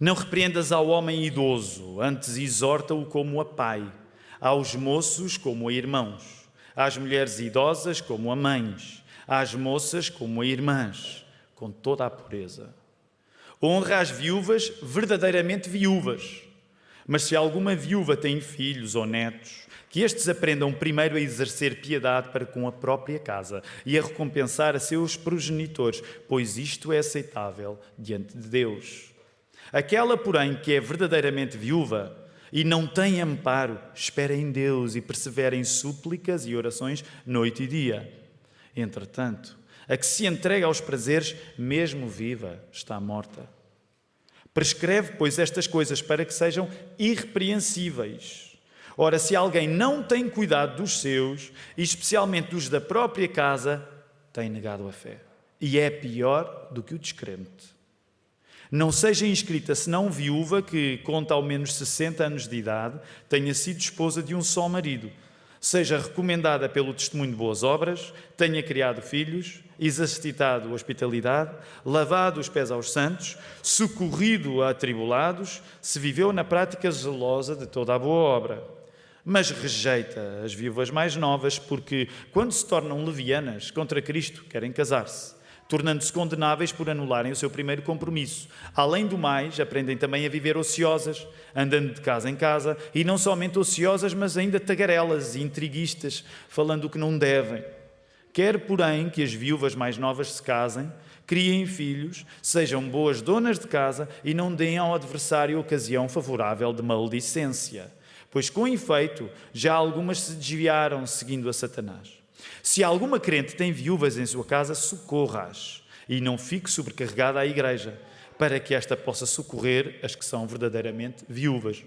Não repreendas ao homem idoso, antes exorta-o como a pai, aos moços como a irmãos, às mulheres idosas como a mães, às moças como a irmãs, com toda a pureza. Honra as viúvas verdadeiramente viúvas, mas se alguma viúva tem filhos ou netos, que estes aprendam primeiro a exercer piedade para com a própria casa e a recompensar a seus progenitores, pois isto é aceitável diante de Deus. Aquela, porém, que é verdadeiramente viúva e não tem amparo, espera em Deus e persevera em súplicas e orações noite e dia. Entretanto, a que se entrega aos prazeres, mesmo viva, está morta. Prescreve, pois, estas coisas para que sejam irrepreensíveis. Ora, se alguém não tem cuidado dos seus, e especialmente dos da própria casa, tem negado a fé. E é pior do que o descrente. Não seja inscrita senão viúva que conta ao menos 60 anos de idade, tenha sido esposa de um só marido, seja recomendada pelo testemunho de boas obras, tenha criado filhos, exercitado hospitalidade, lavado os pés aos santos, socorrido a atribulados, se viveu na prática zelosa de toda a boa obra. Mas rejeita as viúvas mais novas, porque, quando se tornam levianas contra Cristo, querem casar-se, tornando-se condenáveis por anularem o seu primeiro compromisso. Além do mais, aprendem também a viver ociosas, andando de casa em casa, e não somente ociosas, mas ainda tagarelas e intriguistas, falando o que não devem. Quer, porém, que as viúvas mais novas se casem, criem filhos, sejam boas donas de casa e não deem ao adversário ocasião favorável de maledicência. Pois, com efeito, já algumas se desviaram seguindo a Satanás. Se alguma crente tem viúvas em sua casa, socorra-as e não fique sobrecarregada a igreja, para que esta possa socorrer as que são verdadeiramente viúvas.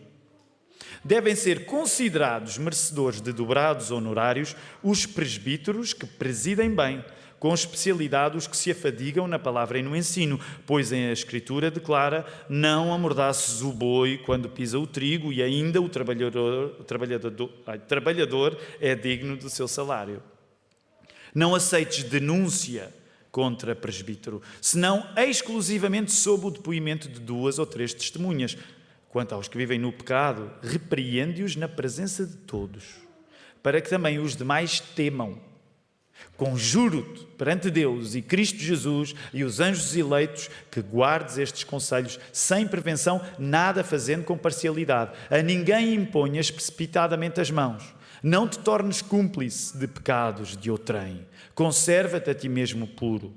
Devem ser considerados merecedores de dobrados honorários os presbíteros que presidem bem, com especialidade os que se afadigam na palavra e no ensino, pois a Escritura declara: não amordaçes o boi quando pisa o trigo, e ainda o trabalhador é digno do seu salário. Não aceites denúncia contra presbítero, senão exclusivamente sob o depoimento de 2 ou 3 testemunhas. Quanto aos que vivem no pecado, repreende-os na presença de todos, para que também os demais temam. Conjuro-te perante Deus e Cristo Jesus e os anjos eleitos que guardes estes conselhos sem prevenção, nada fazendo com parcialidade. A ninguém imponhas precipitadamente as mãos. Não te tornes cúmplice de pecados de outrem. Conserva-te a ti mesmo puro.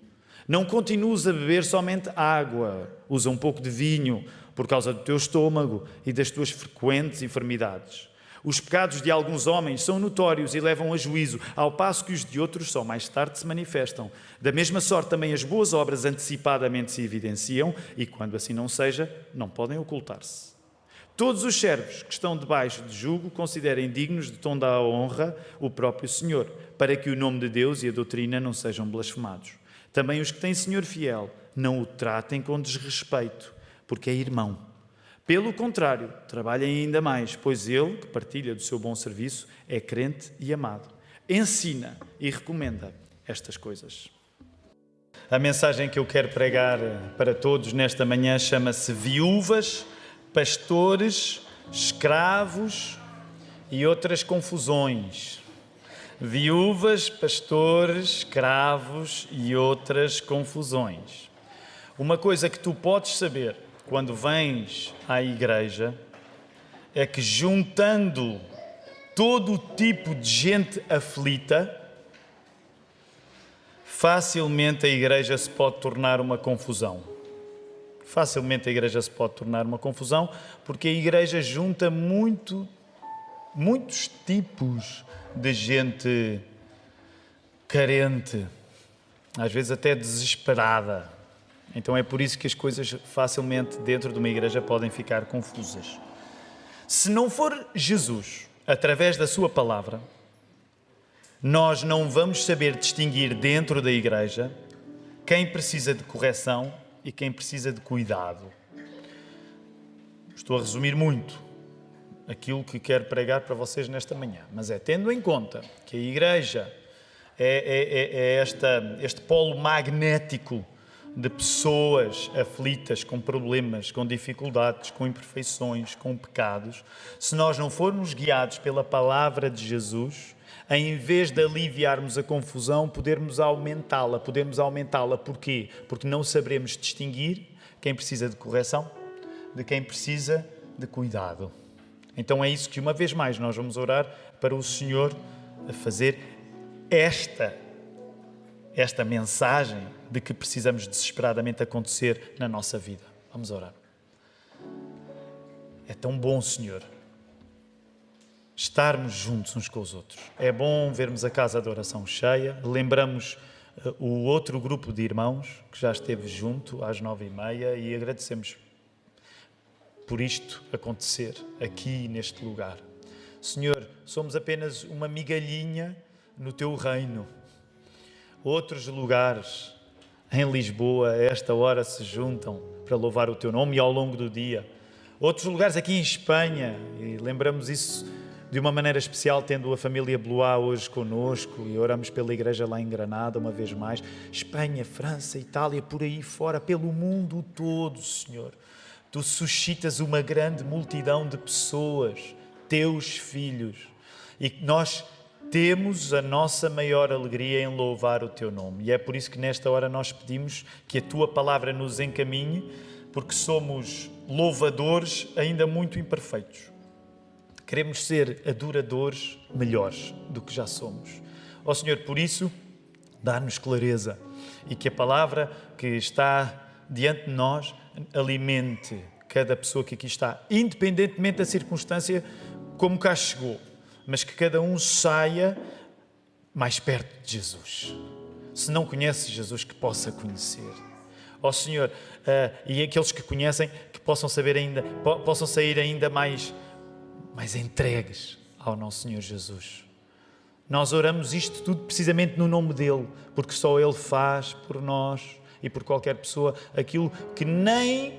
Não continues a beber somente água. Usa um pouco de vinho por causa do teu estômago e das tuas frequentes enfermidades. Os pecados de alguns homens são notórios e levam a juízo, ao passo que os de outros só mais tarde se manifestam. Da mesma sorte também as boas obras antecipadamente se evidenciam e, quando assim não seja, não podem ocultar-se. Todos os servos que estão debaixo de jugo considerem dignos de toda a honra o próprio Senhor, para que o nome de Deus e a doutrina não sejam blasfemados. Também os que têm Senhor fiel não o tratem com desrespeito, porque é irmão. Pelo contrário, trabalhem ainda mais, pois ele, que partilha do seu bom serviço, é crente e amado. Ensina e recomenda estas coisas. A mensagem que eu quero pregar para todos nesta manhã chama-se Viúvas, Pastores, Escravos e outras confusões. Viúvas, pastores, escravos e outras confusões. Uma coisa que tu podes saber quando vens à igreja é que, juntando todo o tipo de gente aflita, facilmente a igreja se pode tornar uma confusão. Facilmente a igreja se pode tornar uma confusão, porque a igreja junta muitos tipos de gente carente, às vezes até desesperada. Então é por isso que as coisas facilmente dentro de uma igreja podem ficar confusas. Se não for Jesus, através da sua palavra, nós não vamos saber distinguir dentro da igreja quem precisa de correção e quem precisa de cuidado. Estou a resumir muito aquilo que quero pregar para vocês nesta manhã, mas tendo em conta que a igreja é este polo magnético de pessoas aflitas, com problemas, com dificuldades, com imperfeições, com pecados, se nós não formos guiados pela palavra de Jesus, em vez de aliviarmos a confusão, podermos aumentá-la. Porquê? Porque não saberemos distinguir quem precisa de correção de quem precisa de cuidado. Então é isso que, uma vez mais, nós vamos orar para o Senhor a fazer esta mensagem de que precisamos desesperadamente acontecer na nossa vida. Vamos orar. É tão bom, Senhor, estarmos juntos uns com os outros. É bom vermos a casa de oração cheia. Lembramos o outro grupo de irmãos que já esteve junto às 9h30 e agradecemos por isto acontecer aqui neste lugar. Senhor, somos apenas uma migalhinha no Teu reino. Outros lugares em Lisboa, a esta hora, se juntam para louvar o Teu nome e ao longo do dia. Outros lugares aqui em Espanha, e lembramos isso de uma maneira especial, tendo a família Blois hoje connosco, e oramos pela igreja lá em Granada, uma vez mais. Espanha, França, Itália, por aí fora, pelo mundo todo, Senhor. Tu suscitas uma grande multidão de pessoas, Teus filhos, e nós temos a nossa maior alegria em louvar o Teu nome. E é por isso que nesta hora nós pedimos que a Tua palavra nos encaminhe, porque somos louvadores ainda muito imperfeitos. Queremos ser adoradores melhores do que já somos. Ó Senhor, por isso, dá-nos clareza e que a palavra que está diante de nós alimente cada pessoa que aqui está, independentemente da circunstância como cá chegou, mas que cada um saia mais perto de Jesus. Se não conhece Jesus, que possa conhecer. Ó Senhor, e aqueles que conhecem, que possam sair ainda mais entregues ao nosso Senhor Jesus. Nós oramos isto tudo precisamente no nome dEle, porque só Ele faz por nós e por qualquer pessoa aquilo que nem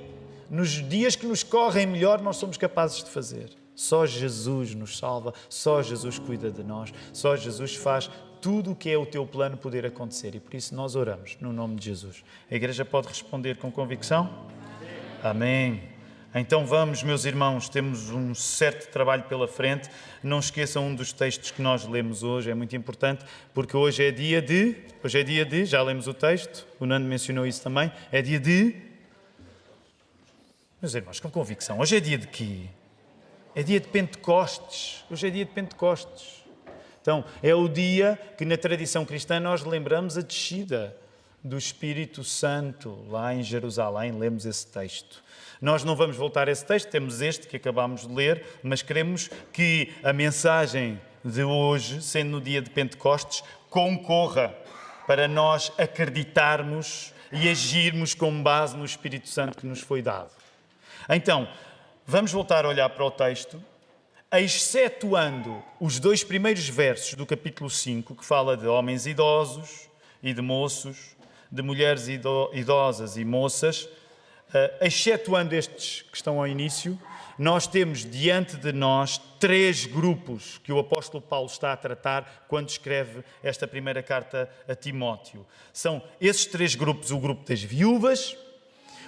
nos dias que nos correm melhor nós somos capazes de fazer. Só Jesus nos salva, só Jesus cuida de nós, só Jesus faz tudo o que é o Teu plano poder acontecer. E por isso nós oramos no nome de Jesus. A igreja pode responder com convicção? Amém. Então vamos, meus irmãos, temos um certo trabalho pela frente. Não esqueçam um dos textos que nós lemos hoje, é muito importante, porque hoje é dia de, já lemos o texto, o Nando mencionou isso também, é dia de... Meus irmãos, com convicção, hoje é dia de quê? É dia de Pentecostes, hoje é dia de Pentecostes. Então, é o dia que na tradição cristã nós lembramos a descida do Espírito Santo lá em Jerusalém, lemos esse texto. Nós não vamos voltar a esse texto, temos este que acabámos de ler, mas queremos que a mensagem de hoje, sendo no dia de Pentecostes, concorra para nós acreditarmos e agirmos com base no Espírito Santo que nos foi dado. Então, vamos voltar a olhar para o texto, excetuando os 2 primeiros versos do capítulo 5, que fala de homens idosos e de moços, de mulheres idosas e moças, excetuando estes que estão ao início, nós temos diante de nós 3 grupos que o apóstolo Paulo está a tratar quando escreve esta primeira carta a Timóteo. São esses 3 grupos: o grupo das viúvas,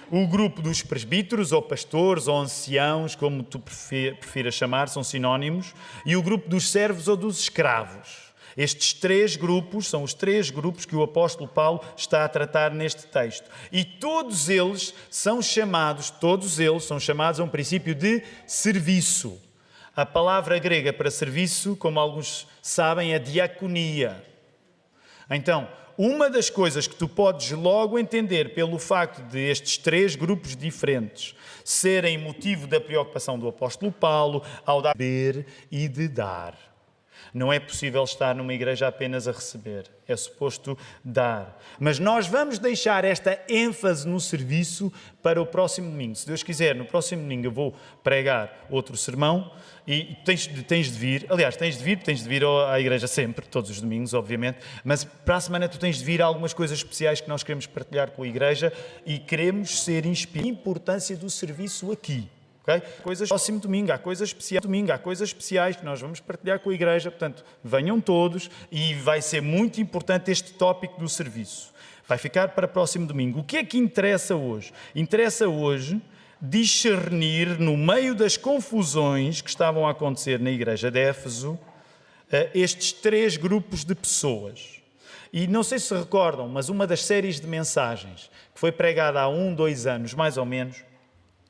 o grupo dos presbíteros, ou pastores, ou anciãos, como tu prefiras chamar, são sinónimos, e o grupo dos servos ou dos escravos. Estes 3 grupos são os 3 grupos que o apóstolo Paulo está a tratar neste texto. E todos eles são chamados a um princípio de serviço. A palavra grega para serviço, como alguns sabem, é diaconia. Então, uma das coisas que tu podes logo entender pelo facto de estes 3 grupos diferentes serem motivo da preocupação do apóstolo Paulo ao dar e de dar. Não é possível estar numa igreja apenas a receber, é suposto dar. Mas nós vamos deixar esta ênfase no serviço para o próximo domingo. Se Deus quiser, no próximo domingo eu vou pregar outro sermão e tens de vir. Aliás, tens de vir à igreja sempre, todos os domingos, obviamente, mas para a semana tu tens de vir a algumas coisas especiais que nós queremos partilhar com a igreja e queremos ser inspirados. A importância do serviço aqui. Okay? Coisas próximo domingo, há coisas especiais que nós vamos partilhar com a igreja, portanto, venham todos e vai ser muito importante este tópico do serviço. Vai ficar para próximo domingo. O que é que interessa hoje? Interessa hoje discernir, no meio das confusões que estavam a acontecer na igreja de Éfeso, estes 3 grupos de pessoas. E não sei se recordam, mas uma das séries de mensagens que foi pregada há 2 anos, mais ou menos,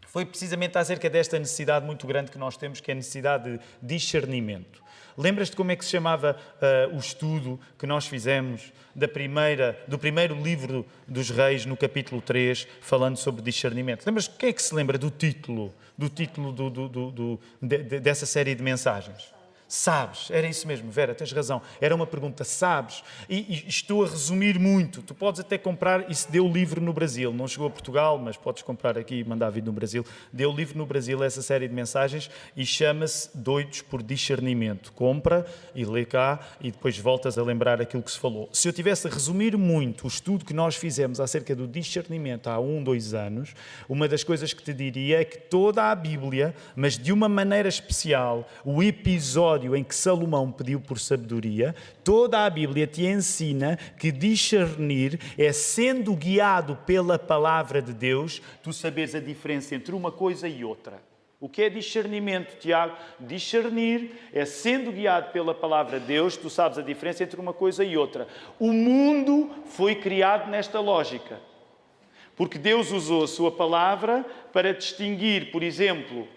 foi precisamente acerca desta necessidade muito grande que nós temos, que é a necessidade de discernimento. Lembras-te como é que se chamava o estudo que nós fizemos do primeiro livro dos Reis, no capítulo 3, falando sobre discernimento? Lembras? Quem é que se lembra do título dessa série de mensagens? Sabes, era isso mesmo, Vera, tens razão. Era uma pergunta, sabes? E estou a resumir muito. Tu podes até comprar, isso deu livro no Brasil. Não chegou a Portugal, mas podes comprar aqui e mandar vir no Brasil. Deu livro no Brasil essa série de mensagens e chama-se Doidos por Discernimento. Compra e lê cá e depois voltas a lembrar aquilo que se falou. Se eu tivesse a resumir muito o estudo que nós fizemos acerca do discernimento há 2 anos, uma das coisas que te diria é que toda a Bíblia, mas de uma maneira especial, o episódio em que Salomão pediu por sabedoria, toda a Bíblia te ensina que discernir é, sendo guiado pela palavra de Deus, tu saberes a diferença entre uma coisa e outra. O que é discernimento, Tiago? Discernir é, sendo guiado pela palavra de Deus, tu sabes a diferença entre uma coisa e outra. O mundo foi criado nesta lógica. Porque Deus usou a sua palavra para distinguir, por exemplo,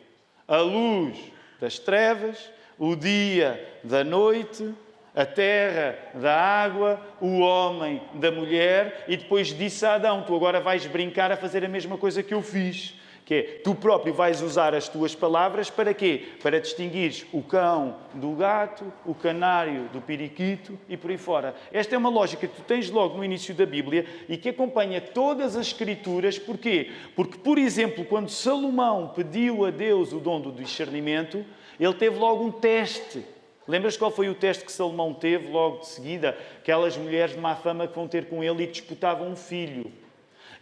a luz das trevas, o dia da noite, a terra da água, o homem da mulher, e depois disse a Adão, tu agora vais brincar a fazer a mesma coisa que eu fiz, que é, tu próprio vais usar as tuas palavras para quê? Para distinguires o cão do gato, o canário do periquito e por aí fora. Esta é uma lógica que tu tens logo no início da Bíblia e que acompanha todas as Escrituras. Porquê? Porque, por exemplo, quando Salomão pediu a Deus o dom do discernimento, ele teve logo um teste. Lembras qual foi o teste que Salomão teve logo de seguida? Aquelas mulheres de má fama que vão ter com ele e disputavam um filho.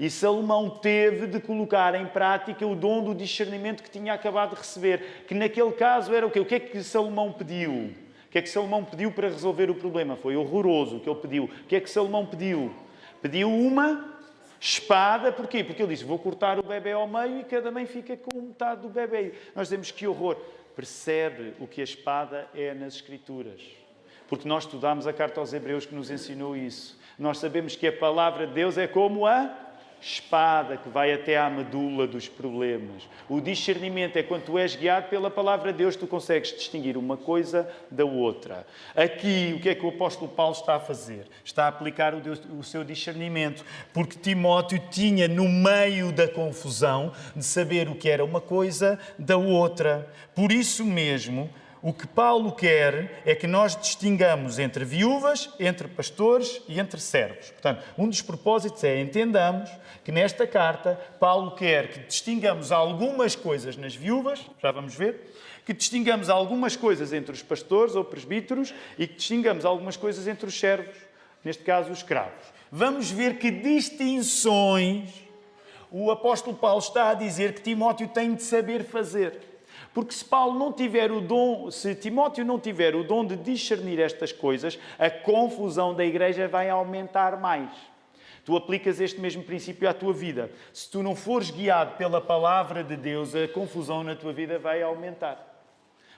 E Salomão teve de colocar em prática o dom do discernimento que tinha acabado de receber. Que naquele caso era o quê? O que é que Salomão pediu? O que é que Salomão pediu para resolver o problema? Foi horroroso o que ele pediu. O que é que Salomão pediu? Pediu uma espada. Porquê? Porque ele disse, vou cortar o bebê ao meio e cada mãe fica com metade do bebê. Nós dizemos que horror. Percebe o que a espada é nas Escrituras. Porque nós estudámos a carta aos Hebreus que nos ensinou isso. Nós sabemos que a palavra de Deus é como a espada que vai até à medula dos problemas. O discernimento é quando tu és guiado pela palavra de Deus, tu consegues distinguir uma coisa da outra. Aqui, o que é que o apóstolo Paulo está a fazer? Está a aplicar o seu discernimento, porque Timóteo tinha no meio da confusão de saber o que era uma coisa da outra. Por isso mesmo, o que Paulo quer é que nós distingamos entre viúvas, entre pastores e entre servos. Portanto, um dos propósitos é entendamos que nesta carta Paulo quer que distingamos algumas coisas nas viúvas, já vamos ver, que distingamos algumas coisas entre os pastores ou presbíteros e que distingamos algumas coisas entre os servos, neste caso os escravos. Vamos ver que distinções o apóstolo Paulo está a dizer que Timóteo tem de saber fazer. Porque se Timóteo não tiver o dom de discernir estas coisas, a confusão da igreja vai aumentar mais. Tu aplicas este mesmo princípio à tua vida. Se tu não fores guiado pela palavra de Deus, a confusão na tua vida vai aumentar.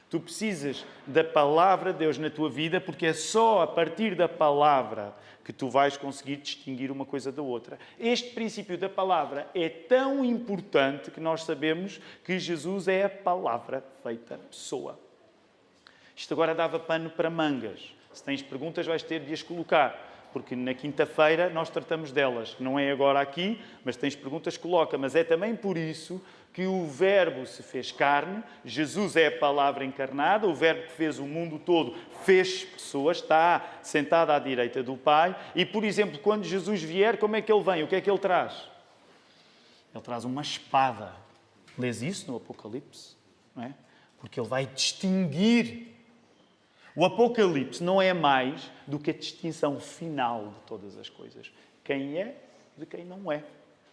Tu precisas da palavra de Deus na tua vida, porque é só a partir da palavra que tu vais conseguir distinguir uma coisa da outra. Este princípio da palavra é tão importante que nós sabemos que Jesus é a palavra feita pessoa. Isto agora dava pano para mangas. Se tens perguntas, vais ter de as colocar, porque na quinta-feira nós tratamos delas. Não é agora aqui, mas tens perguntas, coloca. Mas é também por isso que o Verbo se fez carne, Jesus é a palavra encarnada, o Verbo que fez o mundo todo fez pessoas, está sentado à direita do Pai. E, por exemplo, quando Jesus vier, como é que Ele vem? O que é que Ele traz? Ele traz uma espada. Lês isso no Apocalipse? Não é? Porque Ele vai distinguir. O Apocalipse não é mais do que a distinção final de todas as coisas. Quem é de quem não é.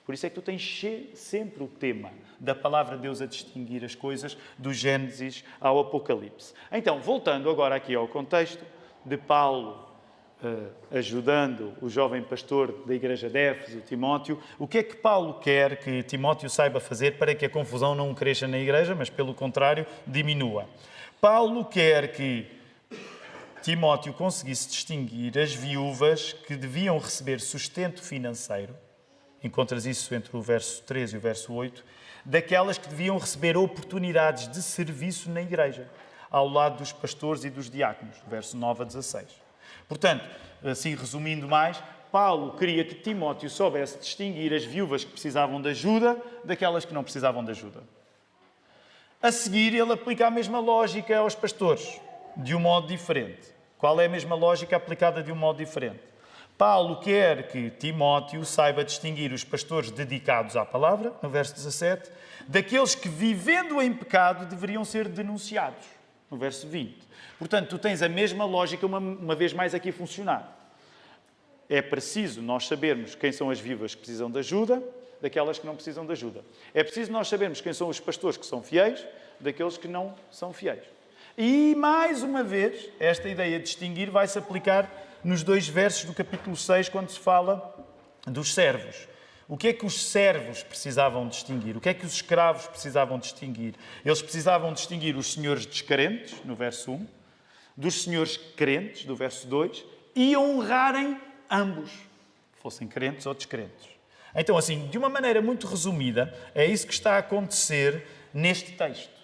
Por isso é que tu tens sempre o tema da palavra de Deus a distinguir as coisas do Gênesis ao Apocalipse. Então, voltando agora aqui ao contexto de Paulo ajudando o jovem pastor da igreja de Éfeso, Timóteo, o que é que Paulo quer que Timóteo saiba fazer para que a confusão não cresça na igreja, mas pelo contrário, diminua? Paulo quer que Timóteo conseguisse distinguir as viúvas que deviam receber sustento financeiro, encontras isso entre o verso 13 e o verso 8, daquelas que deviam receber oportunidades de serviço na igreja, ao lado dos pastores e dos diáconos, verso 9 a 16. Portanto, assim resumindo mais, Paulo queria que Timóteo soubesse distinguir as viúvas que precisavam de ajuda daquelas que não precisavam de ajuda. A seguir, ele aplica a mesma lógica aos pastores, de um modo diferente. Qual é a mesma lógica aplicada de um modo diferente? Paulo quer que Timóteo saiba distinguir os pastores dedicados à palavra, no verso 17, daqueles que, vivendo em pecado, deveriam ser denunciados, no verso 20. Portanto, tu tens a mesma lógica uma vez mais aqui a funcionar. É preciso nós sabermos quem são as viúvas que precisam de ajuda, daquelas que não precisam de ajuda. É preciso nós sabermos quem são os pastores que são fiéis, daqueles que não são fiéis. E, mais uma vez, esta ideia de distinguir vai-se aplicar nos 2 versos do capítulo 6, quando se fala dos servos. O que é que os servos precisavam distinguir? O que é que os escravos precisavam distinguir? Eles precisavam distinguir os senhores descrentes, no verso 1, dos senhores crentes, do verso 2, e honrarem ambos, fossem crentes ou descrentes. Então, assim, de uma maneira muito resumida, é isso que está a acontecer neste texto.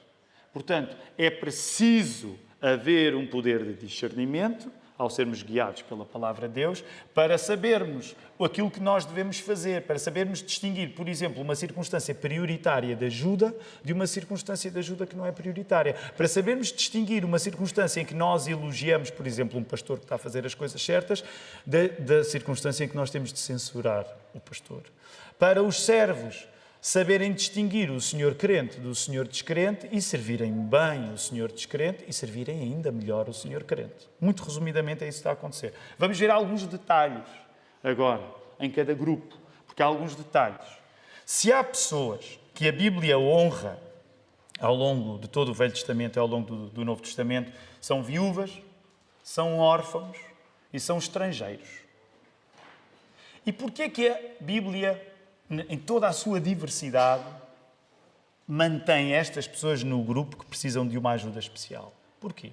Portanto, é preciso haver um poder de discernimento, ao sermos guiados pela palavra de Deus, para sabermos aquilo que nós devemos fazer, para sabermos distinguir, por exemplo, uma circunstância prioritária de ajuda de uma circunstância de ajuda que não é prioritária. Para sabermos distinguir uma circunstância em que nós elogiamos, por exemplo, um pastor que está a fazer as coisas certas, da circunstância em que nós temos de censurar o pastor. Para os servos saberem distinguir o senhor crente do senhor descrente e servirem bem o senhor descrente e servirem ainda melhor o senhor crente. Muito resumidamente é isso que está a acontecer. Vamos ver alguns detalhes agora, em cada grupo, porque há alguns detalhes. Se há pessoas que a Bíblia honra ao longo de todo o Velho Testamento e ao longo do Novo Testamento, são viúvas, são órfãos e são estrangeiros. E porquê que a Bíblia, em toda a sua diversidade, mantém estas pessoas no grupo que precisam de uma ajuda especial? Porquê?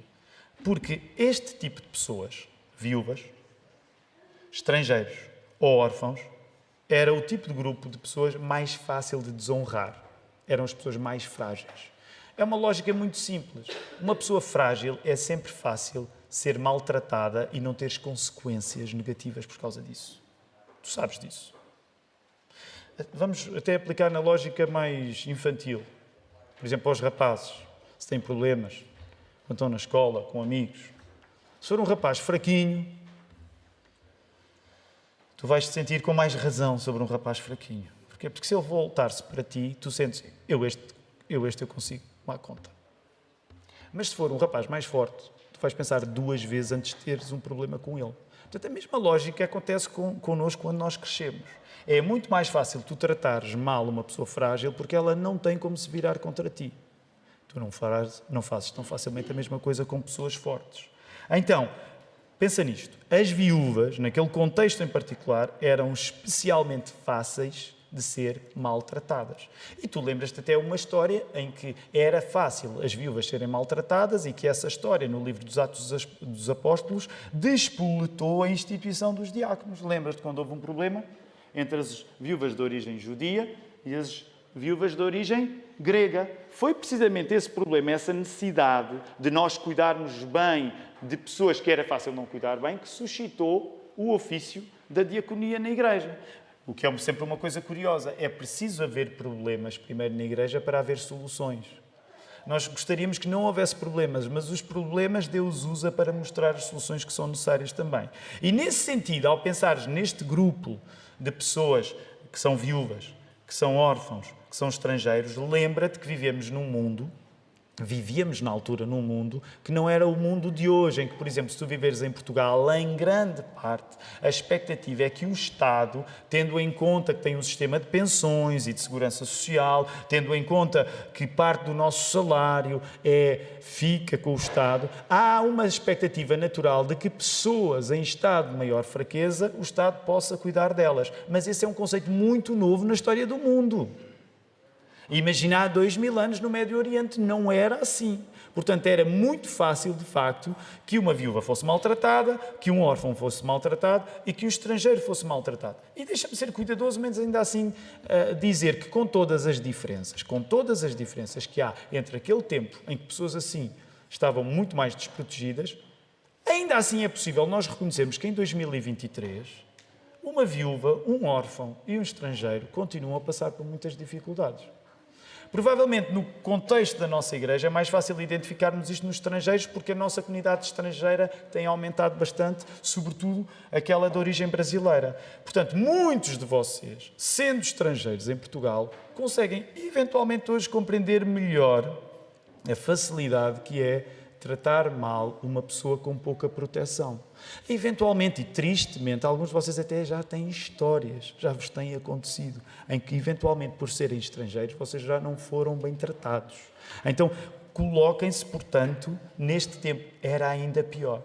Porque este tipo de pessoas, viúvas, estrangeiros ou órfãos, era o tipo de grupo de pessoas mais fácil de desonrar. Eram as pessoas mais frágeis. É uma lógica muito simples. Uma pessoa frágil é sempre fácil ser maltratada e não ter consequências negativas por causa disso. Tu sabes disso. Vamos até aplicar na lógica mais infantil. Por exemplo, aos rapazes, se têm problemas, quando estão na escola, com amigos. Se for um rapaz fraquinho, tu vais te sentir com mais razão sobre um rapaz fraquinho. Porquê? Porque se ele voltar-se para ti, tu sentes, eu consigo tomar conta. Mas se for um rapaz mais forte, tu vais pensar 2 vezes antes de teres um problema com ele. Portanto, a mesma lógica acontece connosco quando nós crescemos. É muito mais fácil tu tratares mal uma pessoa frágil porque ela não tem como se virar contra ti. Tu não fazes tão facilmente a mesma coisa com pessoas fortes. Então, pensa nisto. As viúvas, naquele contexto em particular, eram especialmente fáceis de ser maltratadas. E tu lembras-te até uma história em que era fácil as viúvas serem maltratadas e que essa história, no livro dos Atos dos Apóstolos, despoletou a instituição dos diáconos. Lembras-te quando houve um problema entre as viúvas de origem judia e as viúvas de origem grega? Foi precisamente esse problema, essa necessidade de nós cuidarmos bem de pessoas que era fácil não cuidar bem, que suscitou o ofício da diaconia na igreja. O que é sempre uma coisa curiosa. É preciso haver problemas primeiro na igreja para haver soluções. Nós gostaríamos que não houvesse problemas, mas os problemas Deus usa para mostrar as soluções que são necessárias também. E nesse sentido, ao pensares neste grupo de pessoas que são viúvas, que são órfãos, que são estrangeiros, lembra-te que vivemos num mundo vivíamos na altura num mundo que não era o mundo de hoje, em que, por exemplo, se tu viveres em Portugal, em grande parte, a expectativa é que o Estado, tendo em conta que tem um sistema de pensões e de segurança social, tendo em conta que parte do nosso salário fica com o Estado, há uma expectativa natural de que pessoas em estado de maior fraqueza, o Estado possa cuidar delas. Mas esse é um conceito muito novo na história do mundo. Imaginar há 2000 anos no Médio Oriente não era assim. Portanto, era muito fácil, de facto, que uma viúva fosse maltratada, que um órfão fosse maltratado e que um estrangeiro fosse maltratado. E deixa-me ser cuidadoso, mas ainda assim dizer que com todas as diferenças que há entre aquele tempo em que pessoas assim estavam muito mais desprotegidas, ainda assim é possível nós reconhecermos que em 2023 uma viúva, um órfão e um estrangeiro continuam a passar por muitas dificuldades. Provavelmente, no contexto da nossa igreja, é mais fácil identificarmos isto nos estrangeiros, porque a nossa comunidade estrangeira tem aumentado bastante, sobretudo aquela de origem brasileira. Portanto, muitos de vocês, sendo estrangeiros em Portugal, conseguem eventualmente hoje compreender melhor a facilidade que é tratar mal uma pessoa com pouca proteção. Eventualmente e tristemente, alguns de vocês até já têm histórias, já vos têm acontecido, em que eventualmente por serem estrangeiros vocês já não foram bem tratados. Então, coloquem-se, portanto, neste tempo era ainda pior.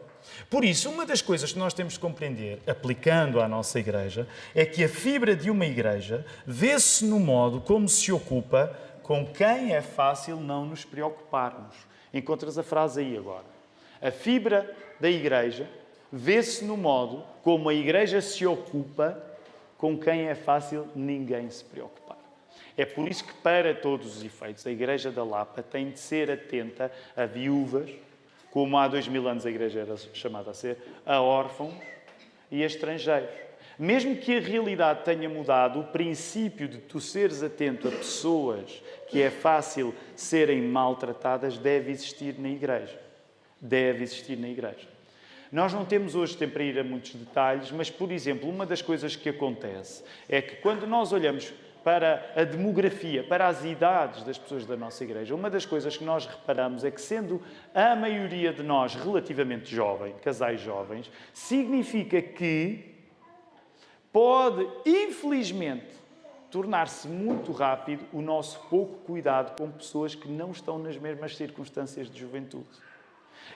Por isso, uma das coisas que nós temos de compreender, aplicando à nossa igreja, é que a fibra de uma igreja vê-se no modo como se ocupa com quem é fácil não nos preocuparmos. Encontras a frase aí agora. A fibra da igreja vê-se no modo como a igreja se ocupa com quem é fácil ninguém se preocupar. É por isso que, para todos os efeitos, a Igreja da Lapa tem de ser atenta a viúvas, como há 2000 anos a igreja era chamada a ser, a órfãos e a estrangeiros. Mesmo que a realidade tenha mudado, o princípio de tu seres atento a pessoas que é fácil serem maltratadas deve existir na igreja. Deve existir na igreja. Nós não temos hoje tempo para ir a muitos detalhes, mas, por exemplo, uma das coisas que acontece é que quando nós olhamos para a demografia, para as idades das pessoas da nossa igreja, uma das coisas que nós reparamos é que, sendo a maioria de nós relativamente jovem, casais jovens, significa que pode, infelizmente, tornar-se muito rápido o nosso pouco cuidado com pessoas que não estão nas mesmas circunstâncias de juventude.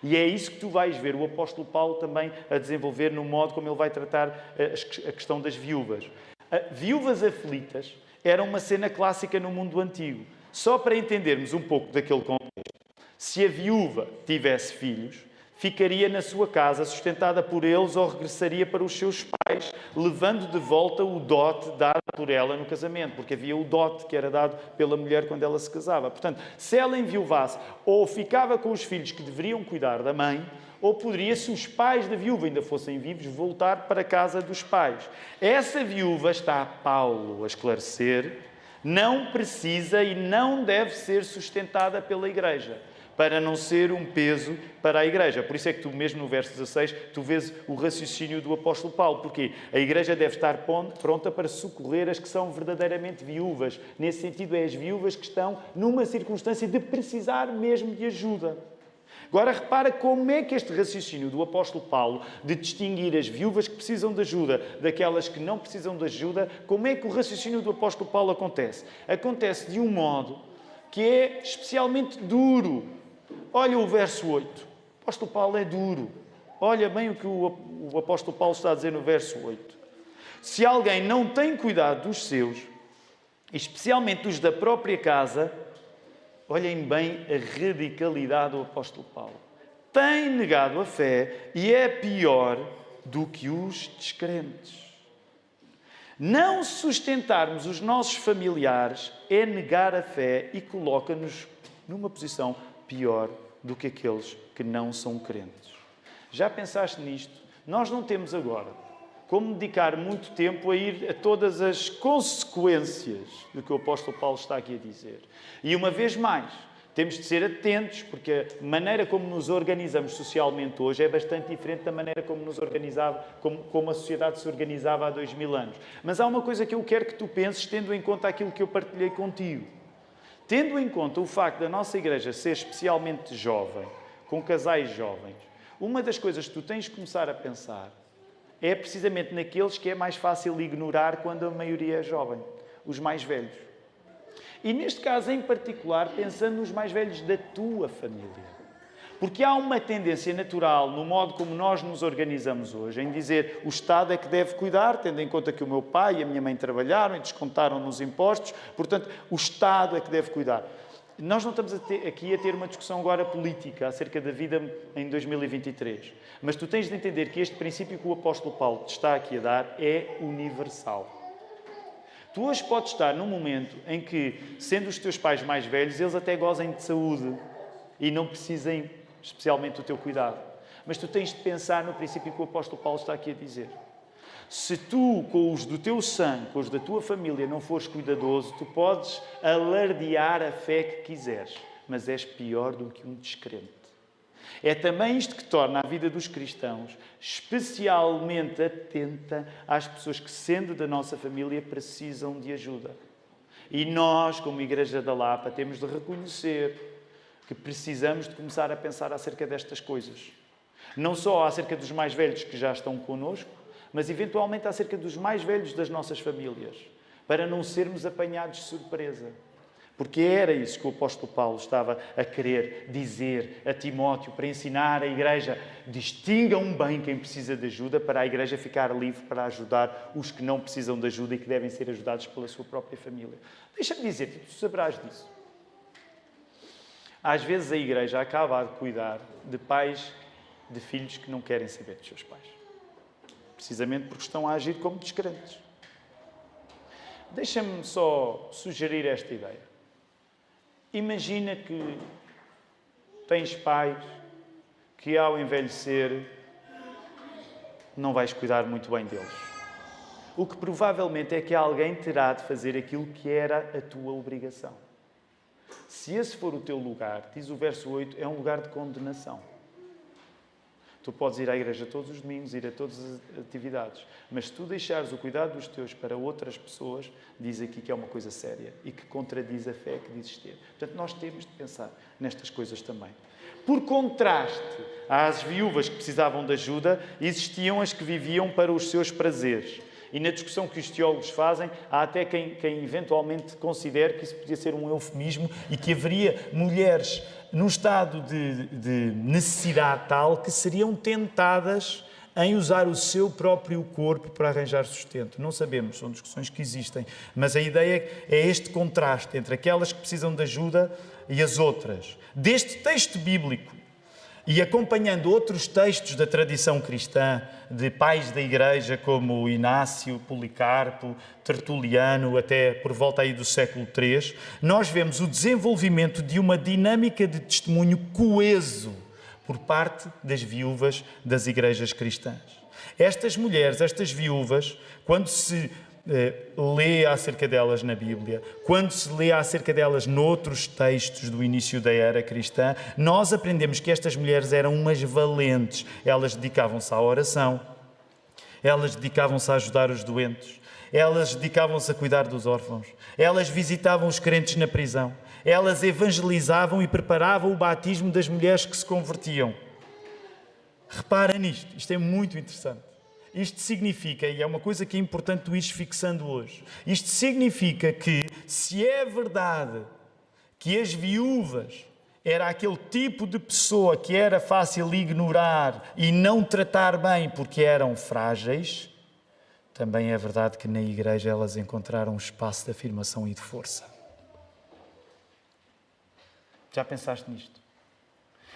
E é isso que tu vais ver o apóstolo Paulo também a desenvolver no modo como ele vai tratar a questão das viúvas. Viúvas aflitas era uma cena clássica no mundo antigo. Só para entendermos um pouco daquele contexto. Se a viúva tivesse filhos, ficaria na sua casa, sustentada por eles, ou regressaria para os seus pais, levando de volta o dote dado por ela no casamento, porque havia o dote que era dado pela mulher quando ela se casava. Portanto, se ela enviuvasse, ou ficava com os filhos que deveriam cuidar da mãe, ou poderia, se os pais da viúva ainda fossem vivos, voltar para a casa dos pais. Essa viúva, está Paulo a esclarecer, não precisa e não deve ser sustentada pela igreja, para não ser um peso para a igreja. Por isso é que tu, mesmo no verso 16, tu vês o raciocínio do apóstolo Paulo. Porque a igreja deve estar pronta para socorrer as que são verdadeiramente viúvas. Nesse sentido, é as viúvas que estão numa circunstância de precisar mesmo de ajuda. Agora, repara como é que este raciocínio do apóstolo Paulo, de distinguir as viúvas que precisam de ajuda daquelas que não precisam de ajuda, como é que o raciocínio do apóstolo Paulo acontece? Acontece de um modo que é especialmente duro. Olha o verso 8. O apóstolo Paulo é duro. Olha bem o que o apóstolo Paulo está a dizer no verso 8. Se alguém não tem cuidado dos seus, especialmente dos da própria casa, olhem bem a radicalidade do apóstolo Paulo. Tem negado a fé e é pior do que os descrentes. Não sustentarmos os nossos familiares é negar a fé e coloca-nos numa posição pior do que aqueles que não são crentes. Já pensaste nisto? Nós não temos agora como dedicar muito tempo a ir a todas as consequências do que o apóstolo Paulo está aqui a dizer. E uma vez mais, temos de ser atentos, porque a maneira como nos organizamos socialmente hoje é bastante diferente da maneira como nos organizava, como a sociedade se organizava há 2000 anos. Mas há uma coisa que eu quero que tu penses, tendo em conta aquilo que eu partilhei contigo. Tendo em conta o facto da nossa igreja ser especialmente jovem, com casais jovens, uma das coisas que tu tens de começar a pensar é precisamente naqueles que é mais fácil ignorar quando a maioria é jovem, os mais velhos. E neste caso, em particular, pensando nos mais velhos da tua família. Porque há uma tendência natural no modo como nós nos organizamos hoje, em dizer o Estado é que deve cuidar, tendo em conta que o meu pai e a minha mãe trabalharam e descontaram nos impostos, portanto, o Estado é que deve cuidar. Nós não estamos aqui a ter uma discussão agora política acerca da vida em 2023. Mas tu tens de entender que este princípio que o apóstolo Paulo te está aqui a dar é universal. Tu hoje podes estar num momento em que, sendo os teus pais mais velhos, eles até gozem de saúde e não precisem especialmente do teu cuidado. Mas tu tens de pensar no princípio que o apóstolo Paulo está aqui a dizer. Se tu, com os do teu sangue, com os da tua família, não fores cuidadoso, tu podes alardear a fé que quiseres, mas és pior do que um descrente. É também isto que torna a vida dos cristãos especialmente atenta às pessoas que, sendo da nossa família, precisam de ajuda. E nós, como Igreja da Lapa, temos de reconhecer que precisamos de começar a pensar acerca destas coisas. Não só acerca dos mais velhos que já estão connosco, mas eventualmente acerca dos mais velhos das nossas famílias, para não sermos apanhados de surpresa. Porque era isso que o apóstolo Paulo estava a querer dizer a Timóteo, para ensinar a igreja. Distingam bem quem precisa de ajuda, para a igreja ficar livre para ajudar os que não precisam de ajuda e que devem ser ajudados pela sua própria família. Deixa-me dizer-te, tu saberás disso. Às vezes a igreja acaba a cuidar de pais, de filhos que não querem saber dos seus pais. Precisamente porque estão a agir como descrentes. Deixa-me só sugerir esta ideia. Imagina que tens pais que, ao envelhecer, não vais cuidar muito bem deles. O que provavelmente é que alguém terá de fazer aquilo que era a tua obrigação. Se esse for o teu lugar, diz o verso 8, é um lugar de condenação. Tu podes ir à igreja todos os domingos, ir a todas as atividades. Mas se tu deixares o cuidado dos teus para outras pessoas, diz aqui que é uma coisa séria e que contradiz a fé que dizes ter. Portanto, nós temos de pensar nestas coisas também. Por contraste às viúvas que precisavam de ajuda, existiam as que viviam para os seus prazeres. E na discussão que os teólogos fazem, há até quem eventualmente considere que isso podia ser um eufemismo e que haveria mulheres num estado de necessidade tal que seriam tentadas em usar o seu próprio corpo para arranjar sustento. Não sabemos, são discussões que existem, mas a ideia é este contraste entre aquelas que precisam de ajuda e as outras. Deste texto bíblico, e acompanhando outros textos da tradição cristã, de pais da Igreja como Inácio, Policarpo, Tertuliano, até por volta aí do século III, nós vemos o desenvolvimento de uma dinâmica de testemunho coeso por parte das viúvas das igrejas cristãs. Estas mulheres, estas viúvas, quando se lê acerca delas na Bíblia, quando se lê acerca delas noutros textos do início da era cristã, nós aprendemos que estas mulheres eram umas valentes. Elas dedicavam-se à oração, elas dedicavam-se a ajudar os doentes, elas dedicavam-se a cuidar dos órfãos, elas visitavam os crentes na prisão, elas evangelizavam e preparavam o batismo das mulheres que se convertiam. Repara nisto, isto é muito interessante. Isto significa, e é uma coisa que é importante tu ires fixando hoje, isto significa que, se é verdade que as viúvas era aquele tipo de pessoa que era fácil ignorar e não tratar bem porque eram frágeis, também é verdade que na igreja elas encontraram um espaço de afirmação e de força. Já pensaste nisto?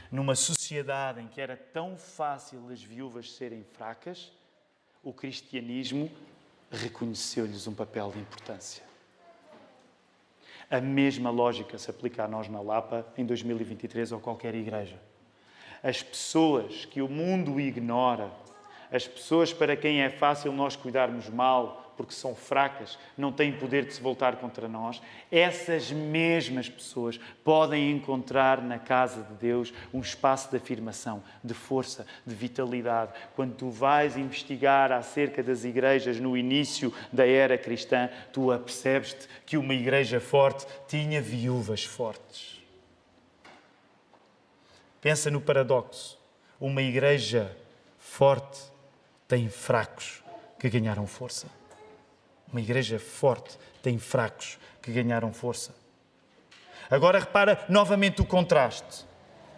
Numa sociedade em que era tão fácil as viúvas serem fracas, o cristianismo reconheceu-lhes um papel de importância. A mesma lógica se aplica a nós na Lapa em 2023 ou qualquer igreja. As pessoas que o mundo ignora, as pessoas para quem é fácil nós cuidarmos mal porque são fracas, não têm poder de se voltar contra nós, essas mesmas pessoas podem encontrar na casa de Deus um espaço de afirmação, de força, de vitalidade. Quando tu vais investigar acerca das igrejas no início da era cristã, tu apercebes-te que uma igreja forte tinha viúvas fortes. Pensa no paradoxo. Uma igreja forte tem fracos que ganharam força. Uma igreja forte tem fracos que ganharam força. Agora repara novamente o contraste.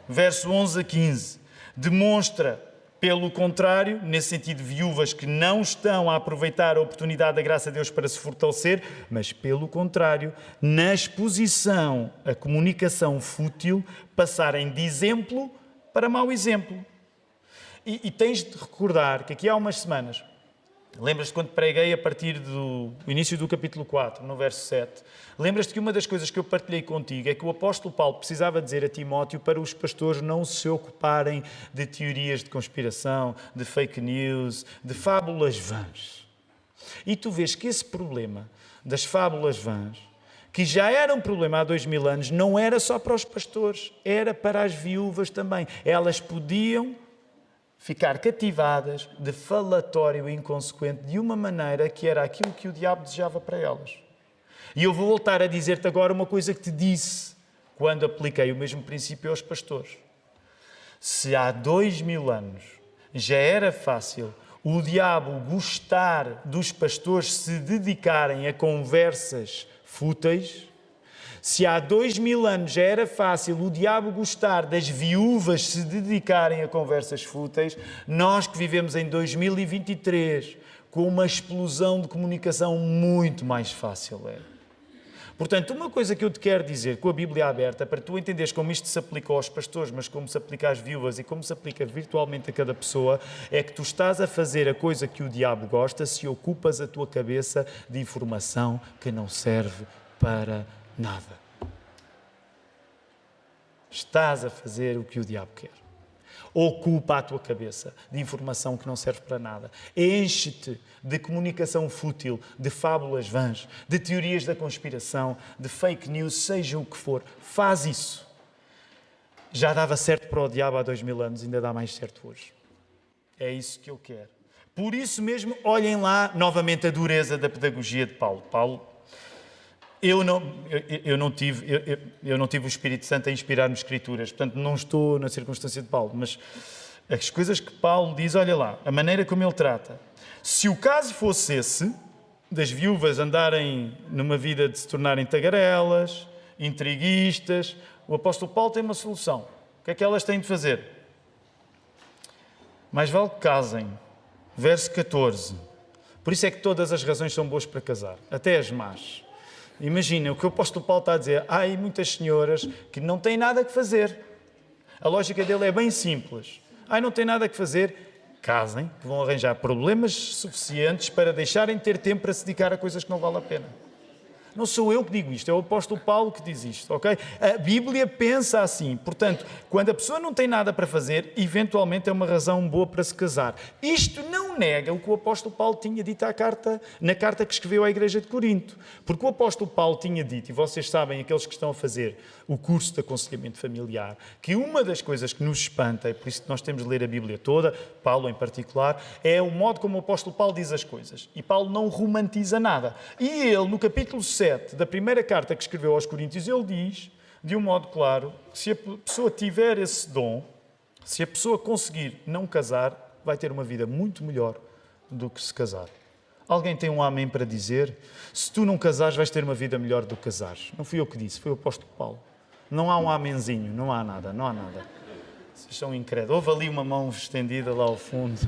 Verso 11 a 15. Demonstra, pelo contrário, nesse sentido, viúvas que não estão a aproveitar a oportunidade da graça de Deus para se fortalecer, mas, pelo contrário, na exposição, a comunicação fútil, passarem de exemplo para mau exemplo. E tens de recordar que aqui há umas semanas, lembras-te quando preguei a partir do início do capítulo 4, no verso 7, lembras-te que uma das coisas que eu partilhei contigo é que o apóstolo Paulo precisava dizer a Timóteo para os pastores não se ocuparem de teorias de conspiração, de fake news, de fábulas vãs. E tu vês que esse problema das fábulas vãs, que já era um problema há 2000 anos, não era só para os pastores, era para as viúvas também. Elas podiam ficar cativadas de falatório inconsequente de uma maneira que era aquilo que o diabo desejava para elas. E eu vou voltar a dizer-te agora uma coisa que te disse quando apliquei o mesmo princípio aos pastores. Se há 2000 anos já era fácil o diabo gostar dos pastores se dedicarem a conversas fúteis, se há 2000 anos já era fácil o diabo gostar das viúvas se dedicarem a conversas fúteis, nós que vivemos em 2023, com uma explosão de comunicação muito mais fácil é. Portanto, uma coisa que eu te quero dizer com a Bíblia aberta, para tu entenderes como isto se aplica aos pastores, mas como se aplica às viúvas e como se aplica virtualmente a cada pessoa, é que tu estás a fazer a coisa que o diabo gosta se ocupas a tua cabeça de informação que não serve para nada. Estás a fazer o que o diabo quer. Ocupa a tua cabeça de informação que não serve para nada. Enche-te de comunicação fútil, de fábulas vãs, de teorias da conspiração, de fake news, seja o que for. Faz isso. Já dava certo para o diabo há 2000 anos, ainda dá mais certo hoje. É isso que eu quero. Por isso mesmo, olhem lá novamente a dureza da pedagogia de Paulo. Eu não tive o Espírito Santo a inspirar-me Escrituras, portanto não estou na circunstância de Paulo, mas as coisas que Paulo diz, olha lá, a maneira como ele trata. Se o caso fosse esse, das viúvas andarem numa vida de se tornarem tagarelas, intriguistas, o apóstolo Paulo tem uma solução. O que é que elas têm de fazer? Mais vale que casem. Verso 14. Por isso é que todas as razões são boas para casar, até as más. Imagina, o que o apóstolo Paulo está a dizer, há aí muitas senhoras que não têm nada que fazer. A lógica dele é bem simples. Não têm nada que fazer, casem, que vão arranjar problemas suficientes para deixarem de ter tempo para se dedicar a coisas que não valem a pena. Não sou eu que digo isto, é o apóstolo Paulo que diz isto, ok? A Bíblia pensa assim. Portanto, quando a pessoa não tem nada para fazer, eventualmente é uma razão boa para se casar. Isto não nega o que o apóstolo Paulo tinha dito na carta que escreveu à igreja de Corinto. Porque o apóstolo Paulo tinha dito, e vocês sabem, aqueles que estão a fazer o curso de aconselhamento familiar, que uma das coisas que nos espanta, é por isso que nós temos de ler a Bíblia toda, Paulo em particular, é o modo como o apóstolo Paulo diz as coisas. E Paulo não romantiza nada. E ele, no capítulo 7 da primeira carta que escreveu aos Coríntios, ele diz, de um modo claro, que se a pessoa tiver esse dom, se a pessoa conseguir não casar, vai ter uma vida muito melhor do que se casar. Alguém tem um amém para dizer? Se tu não casares, vais ter uma vida melhor do que casares. Não fui eu que disse, foi o apóstolo Paulo. Não há um amenzinho, não há nada. Vocês são incrédulos. Houve ali uma mão estendida lá ao fundo,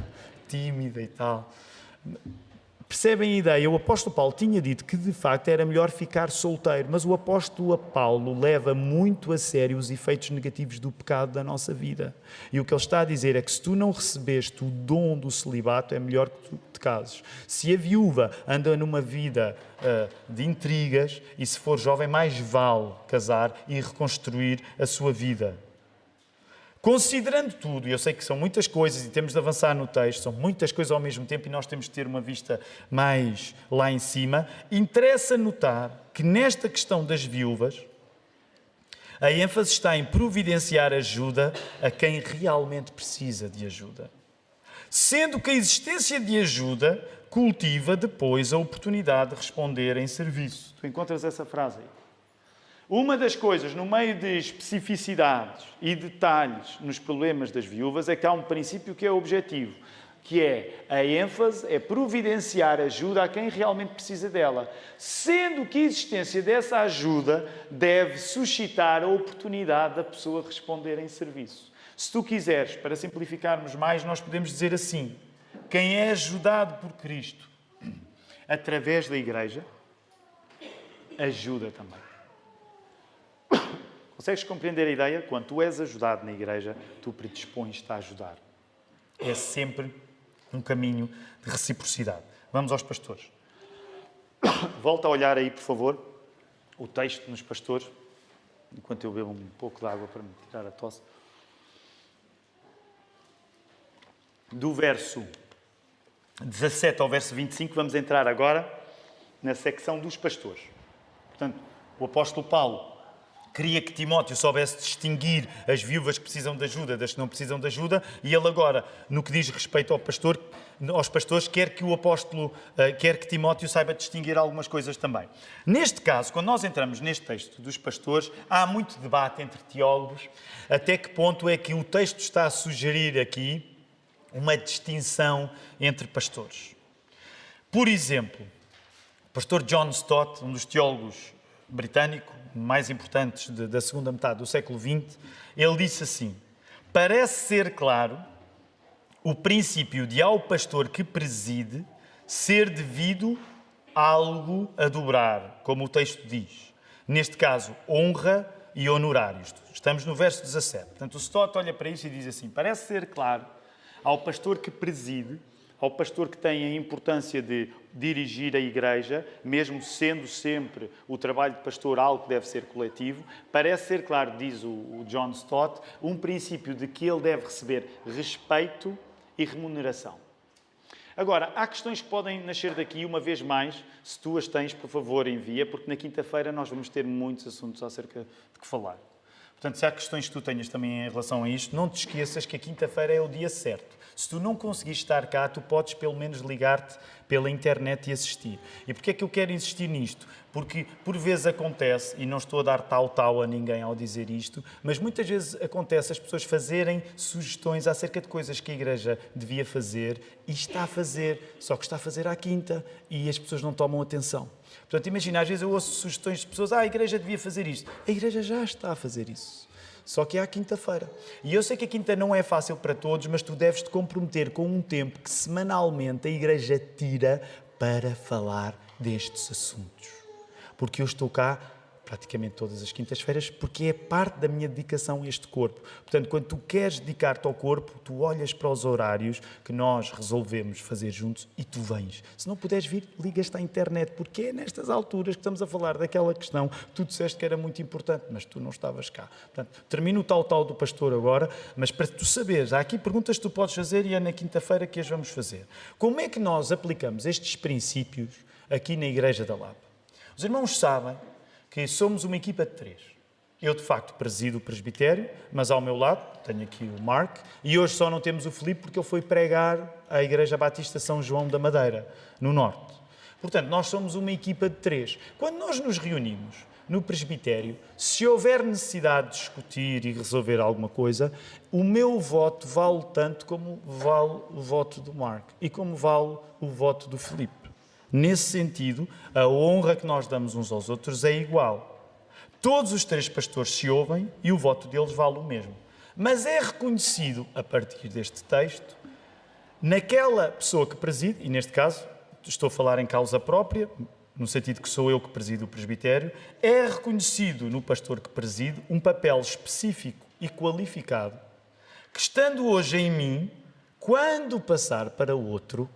tímida e tal. Percebem a ideia? O apóstolo Paulo tinha dito que, de facto, era melhor ficar solteiro, mas o apóstolo Paulo leva muito a sério os efeitos negativos do pecado da nossa vida. E o que ele está a dizer é que se tu não recebeste o dom do celibato, é melhor que tu te cases. Se a viúva anda numa vida de intrigas, e se for jovem, mais vale casar e reconstruir a sua vida. Considerando tudo, e eu sei que são muitas coisas e temos de avançar no texto, são muitas coisas ao mesmo tempo e nós temos de ter uma vista mais lá em cima, interessa notar que nesta questão das viúvas, a ênfase está em providenciar ajuda a quem realmente precisa de ajuda. Sendo que a existência de ajuda cultiva depois a oportunidade de responder em serviço. Tu encontras essa frase aí? Uma das coisas, no meio de especificidades e detalhes nos problemas das viúvas, é que há um princípio que é objetivo, que é a ênfase é providenciar ajuda a quem realmente precisa dela, sendo que a existência dessa ajuda deve suscitar a oportunidade da pessoa responder em serviço. Se tu quiseres, para simplificarmos mais, nós podemos dizer assim: quem é ajudado por Cristo através da Igreja, ajuda também. Consegues compreender a ideia? Quando tu és ajudado na Igreja, tu predispões-te a ajudar. É sempre um caminho de reciprocidade. Vamos aos pastores. Volta a olhar aí, por favor, o texto nos pastores, enquanto eu bebo um pouco de água para me tirar a tosse. Do verso 17 ao verso 25, vamos entrar agora na secção dos pastores. Portanto, o apóstolo Paulo queria que Timóteo soubesse distinguir as viúvas que precisam de ajuda das que não precisam de ajuda, e ele agora, no que diz respeito aos pastores, quer que Timóteo saiba distinguir algumas coisas também. Neste caso, quando nós entramos neste texto dos pastores, há muito debate entre teólogos até que ponto é que o texto está a sugerir aqui uma distinção entre pastores. Por exemplo, o pastor John Stott, um dos teólogos britânicos mais importantes da segunda metade do século XX, ele disse assim: parece ser claro o princípio de ao pastor que preside ser devido algo a dobrar, como o texto diz. Neste caso, honra e honorários. Estamos no verso 17. Portanto, o Stott olha para isso e diz assim: parece ser claro ao pastor que preside, ao pastor que tem a importância de dirigir a igreja, mesmo sendo sempre o trabalho de pastor algo que deve ser coletivo, parece ser claro, diz o John Stott, um princípio de que ele deve receber respeito e remuneração. Agora, há questões que podem nascer daqui, uma vez mais, se tu as tens, por favor, envia, porque na quinta-feira nós vamos ter muitos assuntos acerca de que falar. Portanto, se há questões que tu tenhas também em relação a isto, não te esqueças que a quinta-feira é o dia certo. Se tu não conseguires estar cá, tu podes pelo menos ligar-te pela internet e assistir. E porquê é que eu quero insistir nisto? Porque por vezes acontece, e não estou a dar tal a ninguém ao dizer isto, mas muitas vezes acontece as pessoas fazerem sugestões acerca de coisas que a Igreja devia fazer e está a fazer, só que está a fazer à quinta e as pessoas não tomam atenção. Portanto, imagina, às vezes eu ouço sugestões de pessoas: a Igreja devia fazer isto. A Igreja já está a fazer isso. Só que é à quinta-feira. E eu sei que a quinta não é fácil para todos, mas tu deves te comprometer com um tempo que semanalmente a Igreja tira para falar destes assuntos. Porque eu estou cá praticamente todas as quintas-feiras, porque é parte da minha dedicação a este corpo. Portanto, quando tu queres dedicar-te ao corpo, tu olhas para os horários que nós resolvemos fazer juntos e tu vens. Se não puderes vir, ligas-te à internet, porque é nestas alturas que estamos a falar daquela questão que tu disseste que era muito importante, mas tu não estavas cá. Portanto, termino o tal do pastor agora, mas para tu saberes, há aqui perguntas que tu podes fazer e é na quinta-feira que as vamos fazer. Como é que nós aplicamos estes princípios aqui na Igreja da Lapa? Os irmãos sabem que somos uma equipa de 3. Eu, de facto, presido o presbitério, mas ao meu lado tenho aqui o Mark, e hoje só não temos o Filipe porque ele foi pregar à Igreja Batista São João da Madeira, no Norte. Portanto, nós somos uma equipa de 3. Quando nós nos reunimos no presbitério, se houver necessidade de discutir e resolver alguma coisa, o meu voto vale tanto como vale o voto do Mark e como vale o voto do Filipe. Nesse sentido, a honra que nós damos uns aos outros é igual. Todos os 3 pastores se ouvem e o voto deles vale o mesmo. Mas é reconhecido, a partir deste texto, naquela pessoa que preside, e neste caso estou a falar em causa própria, no sentido que sou eu que presido o presbitério, é reconhecido no pastor que preside um papel específico e qualificado, que estando hoje em mim, quando passar para outro,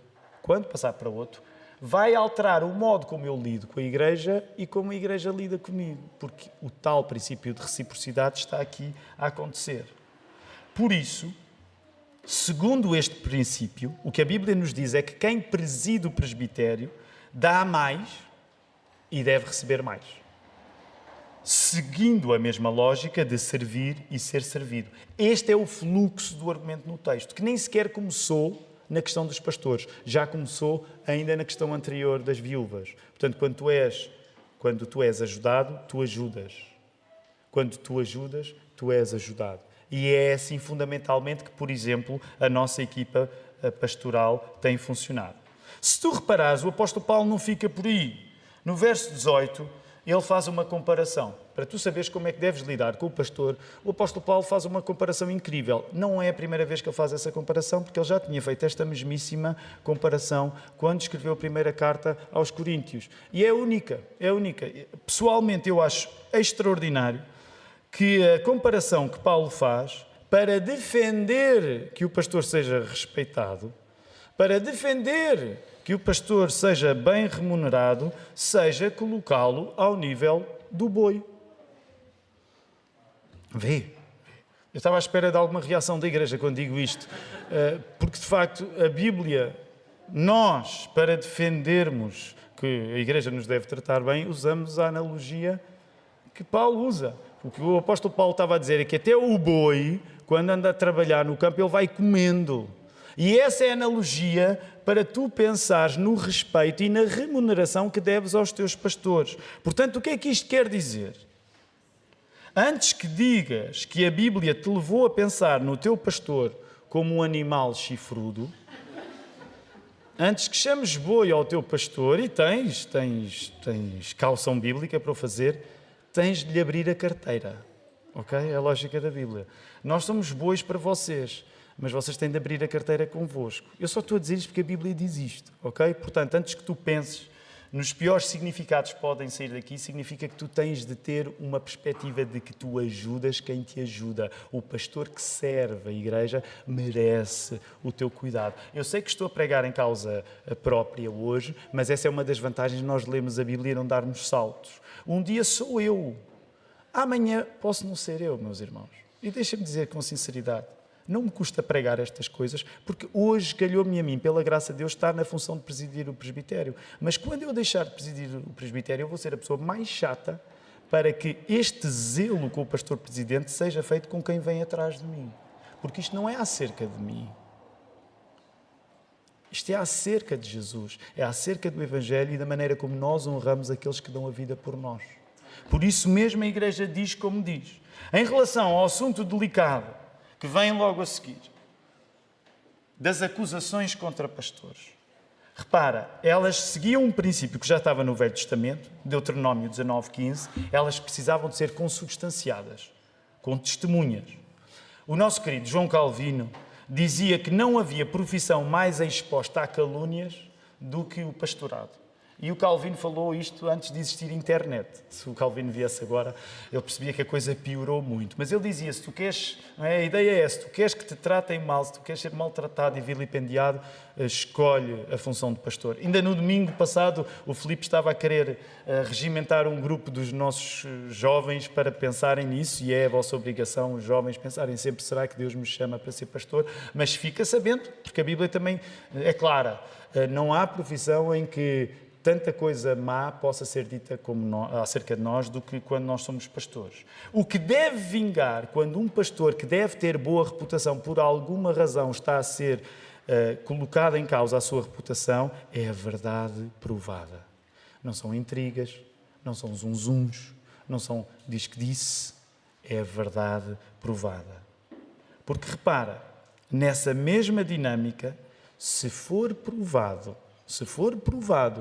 vai alterar o modo como eu lido com a Igreja e como a Igreja lida comigo, porque o tal princípio de reciprocidade está aqui a acontecer. Por isso, segundo este princípio, o que a Bíblia nos diz é que quem preside o presbitério dá mais e deve receber mais. Seguindo a mesma lógica de servir e ser servido. Este é o fluxo do argumento no texto, que nem sequer começou na questão dos pastores, já começou ainda na questão anterior das viúvas. Portanto, quando tu és ajudado, tu ajudas. Quando tu ajudas, tu és ajudado. E é assim, fundamentalmente, que, por exemplo, a nossa equipa pastoral tem funcionado. Se tu reparares, o apóstolo Paulo não fica por aí. No verso 18, ele faz uma comparação. Para tu saberes como é que deves lidar com o pastor, o apóstolo Paulo faz uma comparação incrível. Não é a primeira vez que ele faz essa comparação, porque ele já tinha feito esta mesmíssima comparação quando escreveu a primeira carta aos Coríntios. E é única, é única. Pessoalmente, eu acho extraordinário que a comparação que Paulo faz para defender que o pastor seja respeitado, para defender que o pastor seja bem remunerado, seja colocá-lo ao nível do boi. Vê. Eu estava à espera de alguma reação da igreja quando digo isto, porque de facto a Bíblia, nós, para defendermos que a igreja nos deve tratar bem, usamos a analogia que Paulo usa. O que o apóstolo Paulo estava a dizer é que até o boi, quando anda a trabalhar no campo, ele vai comendo. E essa é a analogia para tu pensares no respeito e na remuneração que deves aos teus pastores. Portanto, o que é que isto quer dizer? Antes que digas que a Bíblia te levou a pensar no teu pastor como um animal chifrudo, antes que chames boi ao teu pastor, e tens caução bíblica para o fazer, tens de lhe abrir a carteira. Ok? É a lógica da Bíblia. Nós somos bois para vocês, mas vocês têm de abrir a carteira convosco. Eu só estou a dizer isto porque a Bíblia diz isto. Ok? Portanto, antes que tu penses nos piores significados que podem sair daqui, significa que tu tens de ter uma perspectiva de que tu ajudas quem te ajuda. O pastor que serve a igreja merece o teu cuidado. Eu sei que estou a pregar em causa própria hoje, mas essa é uma das vantagens de nós lermos a Bíblia e não darmos saltos. Um dia sou eu. Amanhã posso não ser eu, meus irmãos. E deixa-me dizer com sinceridade, não me custa pregar estas coisas, porque hoje calhou-me a mim, pela graça de Deus, estar na função de presidir o presbitério. Mas quando eu deixar de presidir o presbitério, eu vou ser a pessoa mais chata para que este zelo com o pastor presidente seja feito com quem vem atrás de mim. Porque isto não é acerca de mim. Isto é acerca de Jesus, é acerca do Evangelho e da maneira como nós honramos aqueles que dão a vida por nós. Por isso mesmo a Igreja diz como diz. Em relação ao assunto delicado, que vem logo a seguir, das acusações contra pastores. Repara, elas seguiam um princípio que já estava no Velho Testamento, Deuteronômio 19:15, elas precisavam de ser consubstanciadas, com testemunhas. O nosso querido João Calvino dizia que não havia profissão mais exposta a calúnias do que o pastorado. E o Calvino falou isto antes de existir internet. Se o Calvino viesse agora, ele percebia que a coisa piorou muito. Mas ele dizia, se tu queres, a ideia é essa, se tu queres que te tratem mal, se tu queres ser maltratado e vilipendiado, escolhe a função de pastor. Ainda no domingo passado, o Filipe estava a querer regimentar um grupo dos nossos jovens para pensarem nisso, e é a vossa obrigação, os jovens, pensarem sempre, será que Deus me chama para ser pastor? Mas fica sabendo, porque a Bíblia também é clara, não há profissão em que tanta coisa má possa ser dita acerca de nós do que quando nós somos pastores. O que deve vingar quando um pastor que deve ter boa reputação por alguma razão está a ser colocado em causa a sua reputação é a verdade provada. Não são intrigas, não são zunzuns, não são diz que disse, é a verdade provada. Porque repara, nessa mesma dinâmica, se for provado,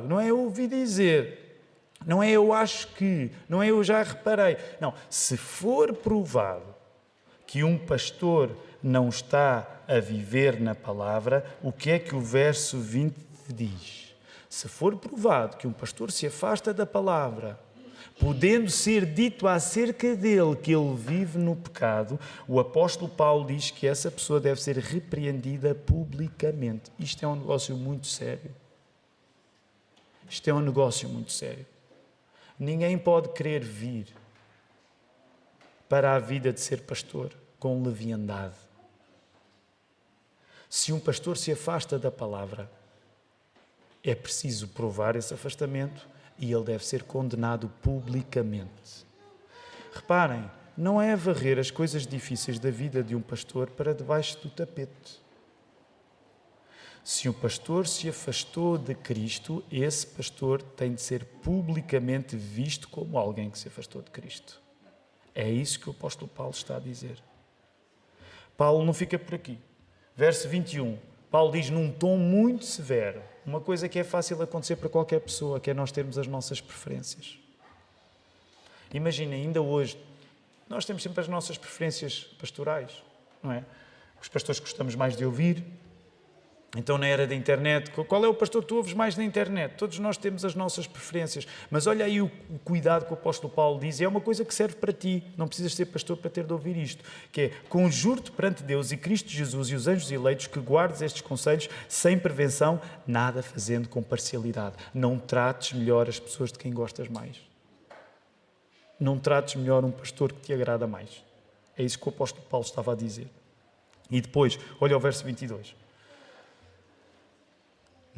não é eu ouvi dizer, não é eu acho que, não é eu já reparei. Não, se for provado que um pastor não está a viver na palavra, o que é que o verso 20 diz? Se for provado que um pastor se afasta da palavra, podendo ser dito acerca dele que ele vive no pecado, o apóstolo Paulo diz que essa pessoa deve ser repreendida publicamente. Isto é um negócio muito sério. Isto é um negócio muito sério. Ninguém pode querer vir para a vida de ser pastor com leviandade. Se um pastor se afasta da palavra, é preciso provar esse afastamento e ele deve ser condenado publicamente. Reparem, não é varrer as coisas difíceis da vida de um pastor para debaixo do tapete. Se um pastor se afastou de Cristo, esse pastor tem de ser publicamente visto como alguém que se afastou de Cristo. É isso que o apóstolo Paulo está a dizer. Paulo não fica por aqui. Verso 21, Paulo diz num tom muito severo, uma coisa que é fácil acontecer para qualquer pessoa, que é nós termos as nossas preferências. Imaginem, ainda hoje, nós temos sempre as nossas preferências pastorais, não é? Os pastores que gostamos mais de ouvir. Então, na era da internet, qual é o pastor que tu ouves mais na internet? Todos nós temos as nossas preferências. Mas olha aí o cuidado que o apóstolo Paulo diz. É uma coisa que serve para ti. Não precisas ser pastor para ter de ouvir isto. Que é, conjuro-te perante Deus e Cristo Jesus e os anjos eleitos que guardes estes conselhos sem prevenção, nada fazendo com parcialidade. Não trates melhor as pessoas de quem gostas mais. Não trates melhor um pastor que te agrada mais. É isso que o apóstolo Paulo estava a dizer. E depois, olha o verso 22.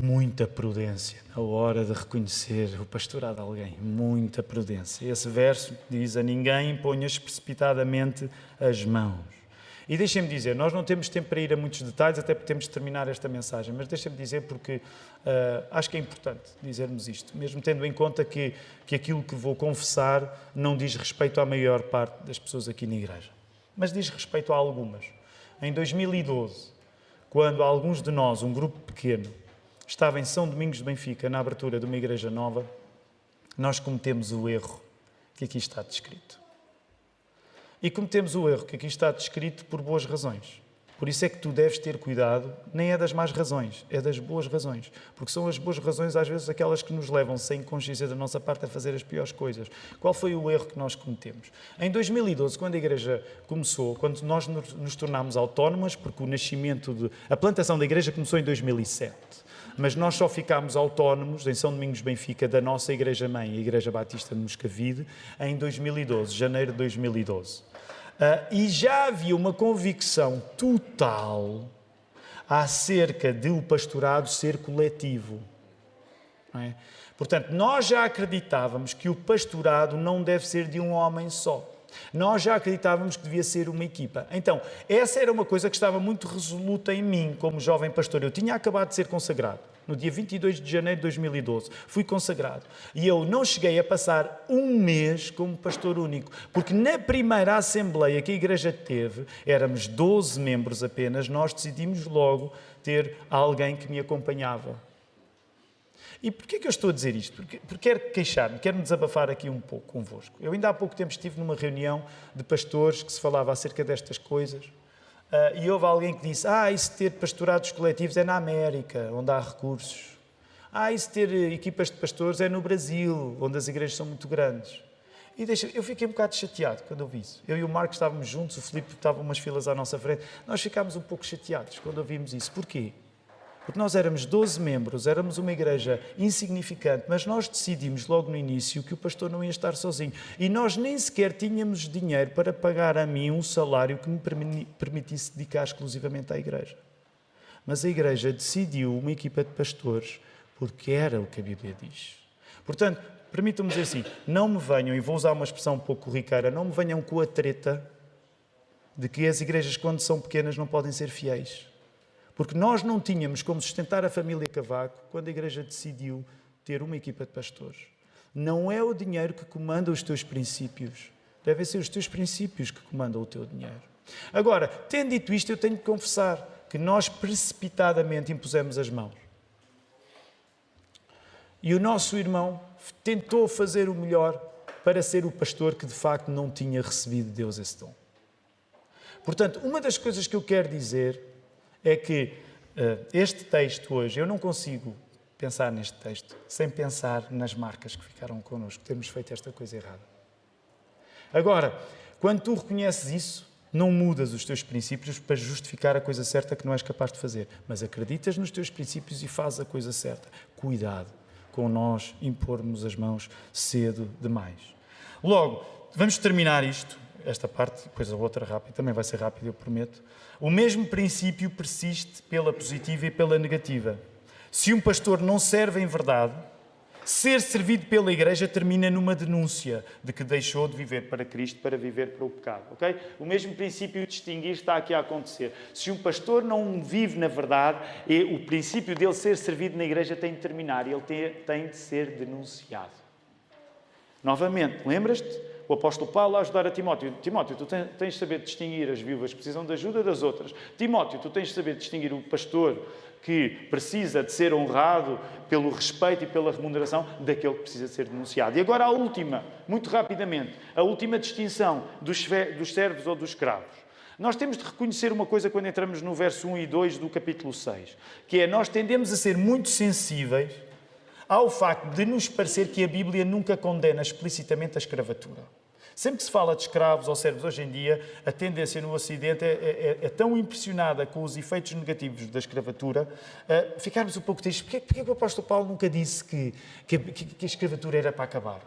Muita prudência na hora de reconhecer o pastorado de alguém. Muita prudência. Esse verso diz: a ninguém imponhas precipitadamente as mãos. E deixem-me dizer, nós não temos tempo para ir a muitos detalhes, até porque temos de terminar esta mensagem, mas deixem-me dizer porque acho que é importante dizermos isto, mesmo tendo em conta que aquilo que vou confessar não diz respeito à maior parte das pessoas aqui na igreja, mas diz respeito a algumas. Em 2012, quando alguns de nós, um grupo pequeno, estava em São Domingos de Benfica, na abertura de uma igreja nova, nós cometemos o erro que aqui está descrito. E cometemos o erro que aqui está descrito por boas razões. Por isso é que tu deves ter cuidado, nem é das más razões, é das boas razões. Porque são as boas razões, às vezes, aquelas que nos levam, sem consciência da nossa parte, a fazer as piores coisas. Qual foi o erro que nós cometemos? Em 2012, quando a igreja começou, quando nós nos tornámos autónomas, porque a plantação da igreja começou em 2007. Mas nós só ficámos autónomos em São Domingos de Benfica da nossa igreja-mãe, a Igreja Batista de Moscavide, em 2012, janeiro de 2012. E já havia uma convicção total acerca de o pastorado ser coletivo. Não é? Portanto, nós já acreditávamos que o pastorado não deve ser de um homem só. Nós já acreditávamos que devia ser uma equipa. Então, essa era uma coisa que estava muito resoluta em mim como jovem pastor. Eu tinha acabado de ser consagrado. No dia 22 de janeiro de 2012, fui consagrado. E eu não cheguei a passar um mês como pastor único, porque na primeira assembleia que a igreja teve, éramos 12 membros apenas, nós decidimos logo ter alguém que me acompanhava. E porquê que eu estou a dizer isto? Porque quero queixar-me, quero-me desabafar aqui um pouco convosco. Eu ainda há pouco tempo estive numa reunião de pastores que se falava acerca destas coisas e houve alguém que disse: isso de ter pastorados coletivos é na América, onde há recursos. Isso de ter equipas de pastores é no Brasil, onde as igrejas são muito grandes. E eu fiquei um bocado chateado quando ouvi isso. Eu e o Marco estávamos juntos, o Filipe estava umas filas à nossa frente. Nós ficámos um pouco chateados quando ouvimos isso. Porquê? Porque nós éramos 12 membros, éramos uma igreja insignificante, mas nós decidimos logo no início que o pastor não ia estar sozinho. E nós nem sequer tínhamos dinheiro para pagar a mim um salário que me permitisse dedicar exclusivamente à igreja. Mas a igreja decidiu uma equipa de pastores porque era o que a Bíblia diz. Portanto, permitam-me dizer assim, não me venham, e vou usar uma expressão um pouco corriqueira, não me venham com a treta de que as igrejas, quando são pequenas, não podem ser fiéis. Porque nós não tínhamos como sustentar a família Cavaco quando a igreja decidiu ter uma equipa de pastores. Não é o dinheiro que comanda os teus princípios. Devem ser os teus princípios que comandam o teu dinheiro. Agora, tendo dito isto, eu tenho de confessar que nós precipitadamente impusemos as mãos. E o nosso irmão tentou fazer o melhor para ser o pastor que de facto não tinha recebido de Deus esse dom. Portanto, uma das coisas que eu quero dizer é que este texto hoje, eu não consigo pensar neste texto sem pensar nas marcas que ficaram connosco, termos feito esta coisa errada. Agora, quando tu reconheces isso, não mudas os teus princípios para justificar a coisa certa que não és capaz de fazer, mas acreditas nos teus princípios e fazes a coisa certa. Cuidado com nós impormos as mãos cedo demais. Logo, vamos terminar isto. esta parte, depois a outra rápida, também vai ser rápida, eu prometo. O mesmo princípio persiste pela positiva e pela negativa. Se um pastor não serve em verdade, ser servido pela Igreja termina numa denúncia de que deixou de viver para Cristo para viver para o pecado. Okay? O mesmo princípio de distinguir está aqui a acontecer. Se um pastor não vive na verdade, o princípio dele ser servido na Igreja tem de terminar e ele tem de ser denunciado. Novamente, lembras-te? O apóstolo Paulo a ajudar a Timóteo. Timóteo, tu tens de saber distinguir as viúvas que precisam de ajuda das outras. Timóteo, tu tens de saber distinguir o pastor que precisa de ser honrado pelo respeito e pela remuneração daquele que precisa ser denunciado. E agora a última, muito rapidamente, a última distinção dos servos ou dos escravos. Nós temos de reconhecer uma coisa quando entramos no verso 1 e 2 do capítulo 6, que é nós tendemos a ser muito sensíveis ao facto de nos parecer que a Bíblia nunca condena explicitamente a escravatura. Sempre que se fala de escravos ou servos hoje em dia, a tendência no Ocidente é tão impressionada com os efeitos negativos da escravatura, ficarmos um pouco tristes. Porquê que o apóstolo Paulo nunca disse que a escravatura era para acabar?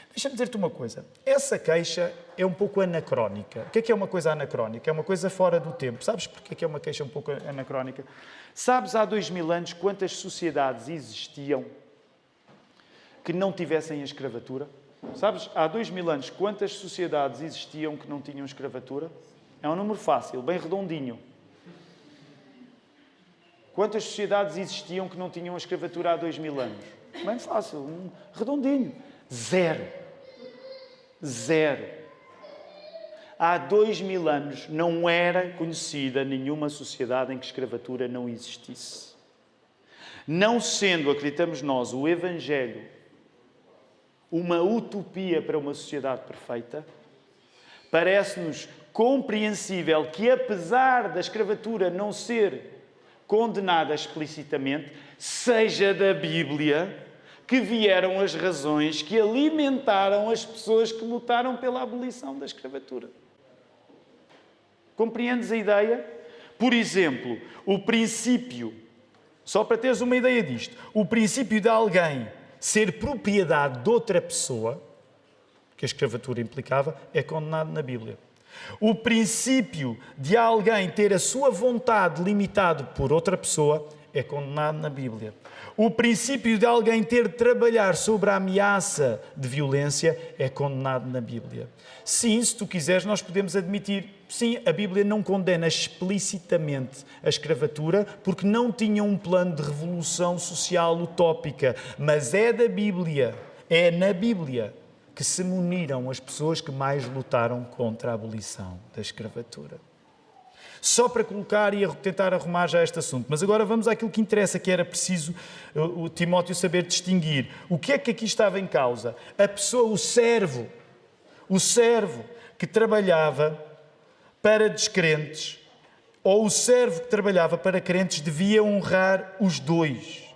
Deixa-me dizer-te uma coisa. Essa queixa é um pouco anacrónica. O que é uma coisa anacrónica? É uma coisa fora do tempo. Sabes porquê que é uma queixa um pouco anacrónica? Sabes há 2000 anos quantas sociedades existiam que não tivessem a escravatura? Sabes, há 2000 anos, quantas sociedades existiam que não tinham escravatura? É um número fácil, bem redondinho. Quantas sociedades existiam que não tinham a escravatura há 2000 anos? Bem fácil, redondinho. Zero. Há 2000 anos não era conhecida nenhuma sociedade em que escravatura não existisse. Não sendo, acreditamos nós, o Evangelho uma utopia para uma sociedade perfeita, parece-nos compreensível que, apesar da escravatura não ser condenada explicitamente, seja da Bíblia que vieram as razões que alimentaram as pessoas que lutaram pela abolição da escravatura. Compreendes a ideia? Por exemplo, o princípio, só para teres uma ideia disto, o princípio de alguém ser propriedade de outra pessoa, que a escravatura implicava, é condenado na Bíblia. O princípio de alguém ter a sua vontade limitado por outra pessoa é condenado na Bíblia. O princípio de alguém ter de trabalhar sobre a ameaça de violência é condenado na Bíblia. Sim, se tu quiseres, nós podemos admitir, sim, a Bíblia não condena explicitamente a escravatura porque não tinha um plano de revolução social utópica, mas é da Bíblia, é na Bíblia que se muniram as pessoas que mais lutaram contra a abolição da escravatura. Só para colocar e tentar arrumar já este assunto. Mas agora vamos àquilo que interessa, que era preciso o Timóteo saber distinguir. O que é que aqui estava em causa? A pessoa, o servo que trabalhava para descrentes, ou o servo que trabalhava para crentes, devia honrar os dois.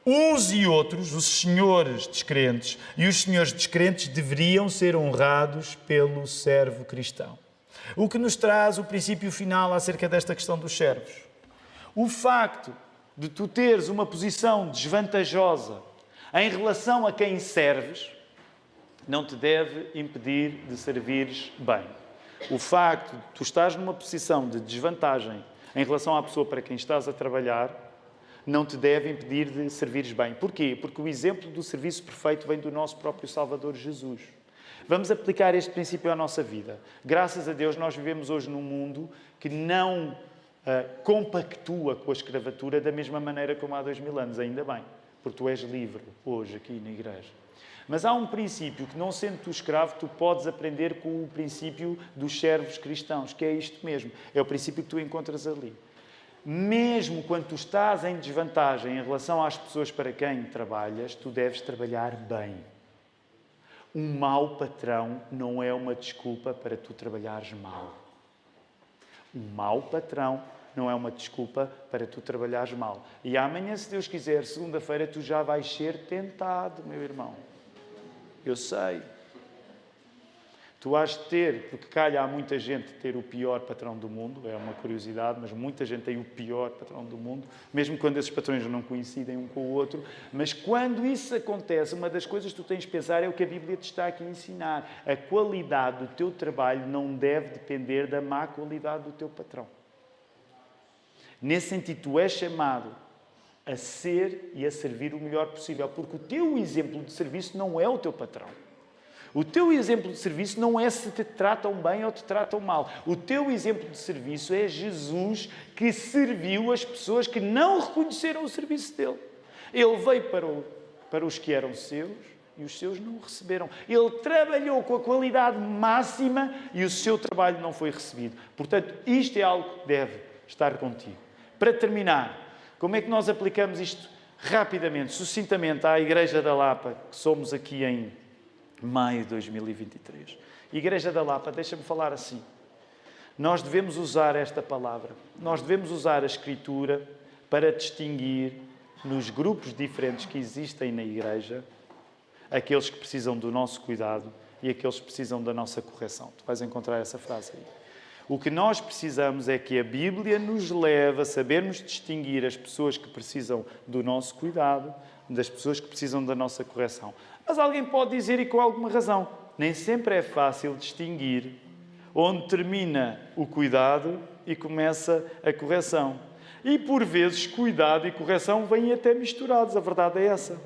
Uns e outros, os senhores descrentes e os senhores descrentes, deveriam ser honrados pelo servo cristão. O que nos traz o princípio final acerca desta questão dos servos. O facto de tu teres uma posição desvantajosa em relação a quem serves não te deve impedir de servires bem. O facto de tu estares numa posição de desvantagem em relação à pessoa para quem estás a trabalhar não te deve impedir de servires bem. Porquê? Porque o exemplo do serviço perfeito vem do nosso próprio Salvador Jesus. Vamos aplicar este princípio à nossa vida. Graças a Deus, nós vivemos hoje num mundo que não compactua com a escravatura da mesma maneira como há 2000 anos, ainda bem, porque tu és livre hoje aqui na igreja. Mas há um princípio que, não sendo tu escravo, tu podes aprender com o princípio dos servos cristãos, que é isto mesmo. É o princípio que tu encontras ali. Mesmo quando tu estás em desvantagem em relação às pessoas para quem trabalhas, tu deves trabalhar bem. Um mau patrão não é uma desculpa para tu trabalhares mal. Um mau patrão não é uma desculpa para tu trabalhares mal. E amanhã, se Deus quiser, segunda-feira, tu já vais ser tentado, meu irmão. Eu sei. Tu has de ter, porque calha há muita gente ter o pior patrão do mundo, é uma curiosidade, mas muita gente tem o pior patrão do mundo, mesmo quando esses patrões não coincidem um com o outro. Mas quando isso acontece, uma das coisas que tu tens de pensar é o que a Bíblia te está aqui a ensinar. A qualidade do teu trabalho não deve depender da má qualidade do teu patrão. Nesse sentido, tu és chamado a ser e a servir o melhor possível, porque o teu exemplo de serviço não é o teu patrão. O teu exemplo de serviço não é se te tratam bem ou te tratam mal. O teu exemplo de serviço é Jesus que serviu as pessoas que não reconheceram o serviço dele. Ele veio para os que eram seus e os seus não o receberam. Ele trabalhou com a qualidade máxima e o seu trabalho não foi recebido. Portanto, isto é algo que deve estar contigo. Para terminar, como é que nós aplicamos isto rapidamente, sucintamente à Igreja da Lapa, que somos aqui em maio de 2023. Igreja da Lapa, deixa-me falar assim. Nós devemos usar esta palavra. Nós devemos usar a Escritura para distinguir nos grupos diferentes que existem na Igreja aqueles que precisam do nosso cuidado e aqueles que precisam da nossa correção. Tu vais encontrar essa frase aí. O que nós precisamos é que a Bíblia nos leve a sabermos distinguir as pessoas que precisam do nosso cuidado das pessoas que precisam da nossa correção. Mas alguém pode dizer, e com alguma razão, nem sempre é fácil distinguir onde termina o cuidado e começa a correção. E, por vezes, cuidado e correção vêm até misturados. A verdade é essa.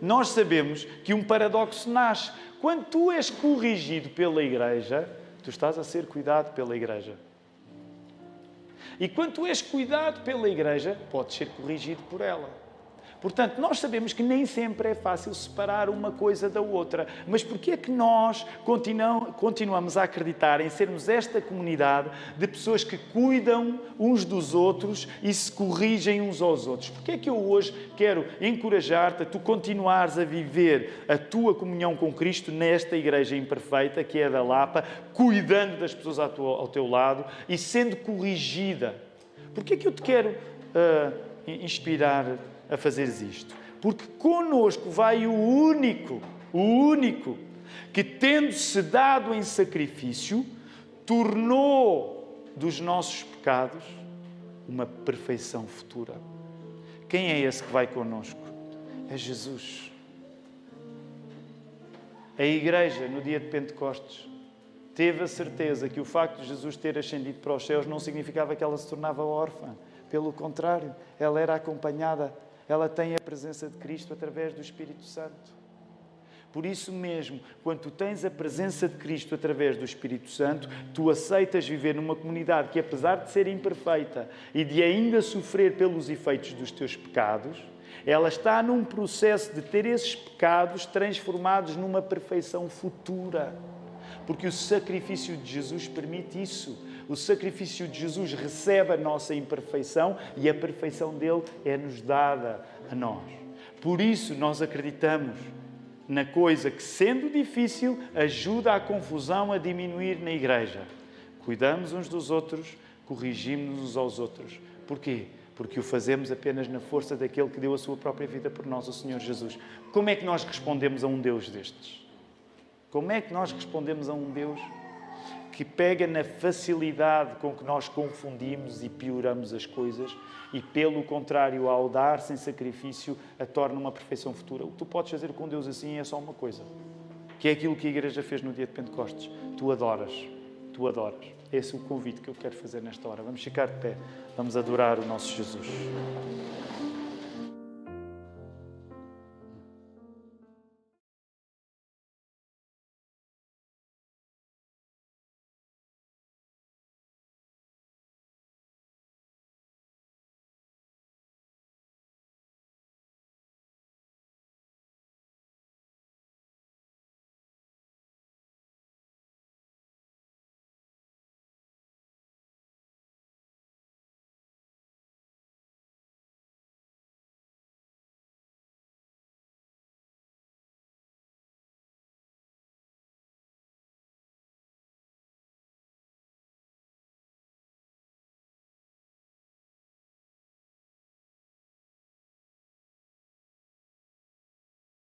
Nós sabemos que um paradoxo nasce. Quando tu és corrigido pela Igreja, tu estás a ser cuidado pela Igreja. E quando tu és cuidado pela Igreja, podes ser corrigido por ela. Portanto, nós sabemos que nem sempre é fácil separar uma coisa da outra. Mas porquê é que nós continuamos a acreditar em sermos esta comunidade de pessoas que cuidam uns dos outros e se corrigem uns aos outros? Porquê é que eu hoje quero encorajar-te a tu continuares a viver a tua comunhão com Cristo nesta igreja imperfeita, que é da Lapa, cuidando das pessoas ao teu lado e sendo corrigida? Porquê é que eu te quero inspirar a fazeres isto? Porque connosco vai o único que, tendo-se dado em sacrifício, tornou dos nossos pecados uma perfeição futura. Quem é esse que vai connosco? É Jesus. A Igreja, no dia de Pentecostes, teve a certeza que o facto de Jesus ter ascendido para os céus não significava que ela se tornava órfã. Pelo contrário, ela era acompanhada. Ela tem a presença de Cristo através do Espírito Santo. Por isso mesmo, quando tu tens a presença de Cristo através do Espírito Santo, tu aceitas viver numa comunidade que, apesar de ser imperfeita e de ainda sofrer pelos efeitos dos teus pecados, ela está num processo de ter esses pecados transformados numa perfeição futura. Porque o sacrifício de Jesus permite isso. O sacrifício de Jesus recebe a nossa imperfeição e a perfeição dele é-nos dada a nós. Por isso, nós acreditamos na coisa que, sendo difícil, ajuda a confusão a diminuir na igreja. Cuidamos uns dos outros, corrigimos-nos uns aos outros. Porquê? Porque o fazemos apenas na força daquele que deu a sua própria vida por nós, o Senhor Jesus. Como é que nós respondemos a um Deus destes? Como é que nós respondemos a um Deus que pega na facilidade com que nós confundimos e pioramos as coisas e, pelo contrário, ao dar-se em sacrifício, a torna uma perfeição futura? O que tu podes fazer com Deus assim é só uma coisa, que é aquilo que a Igreja fez no dia de Pentecostes. Tu adoras. Tu adoras. Esse é o convite que eu quero fazer nesta hora. Vamos ficar de pé. Vamos adorar o nosso Jesus.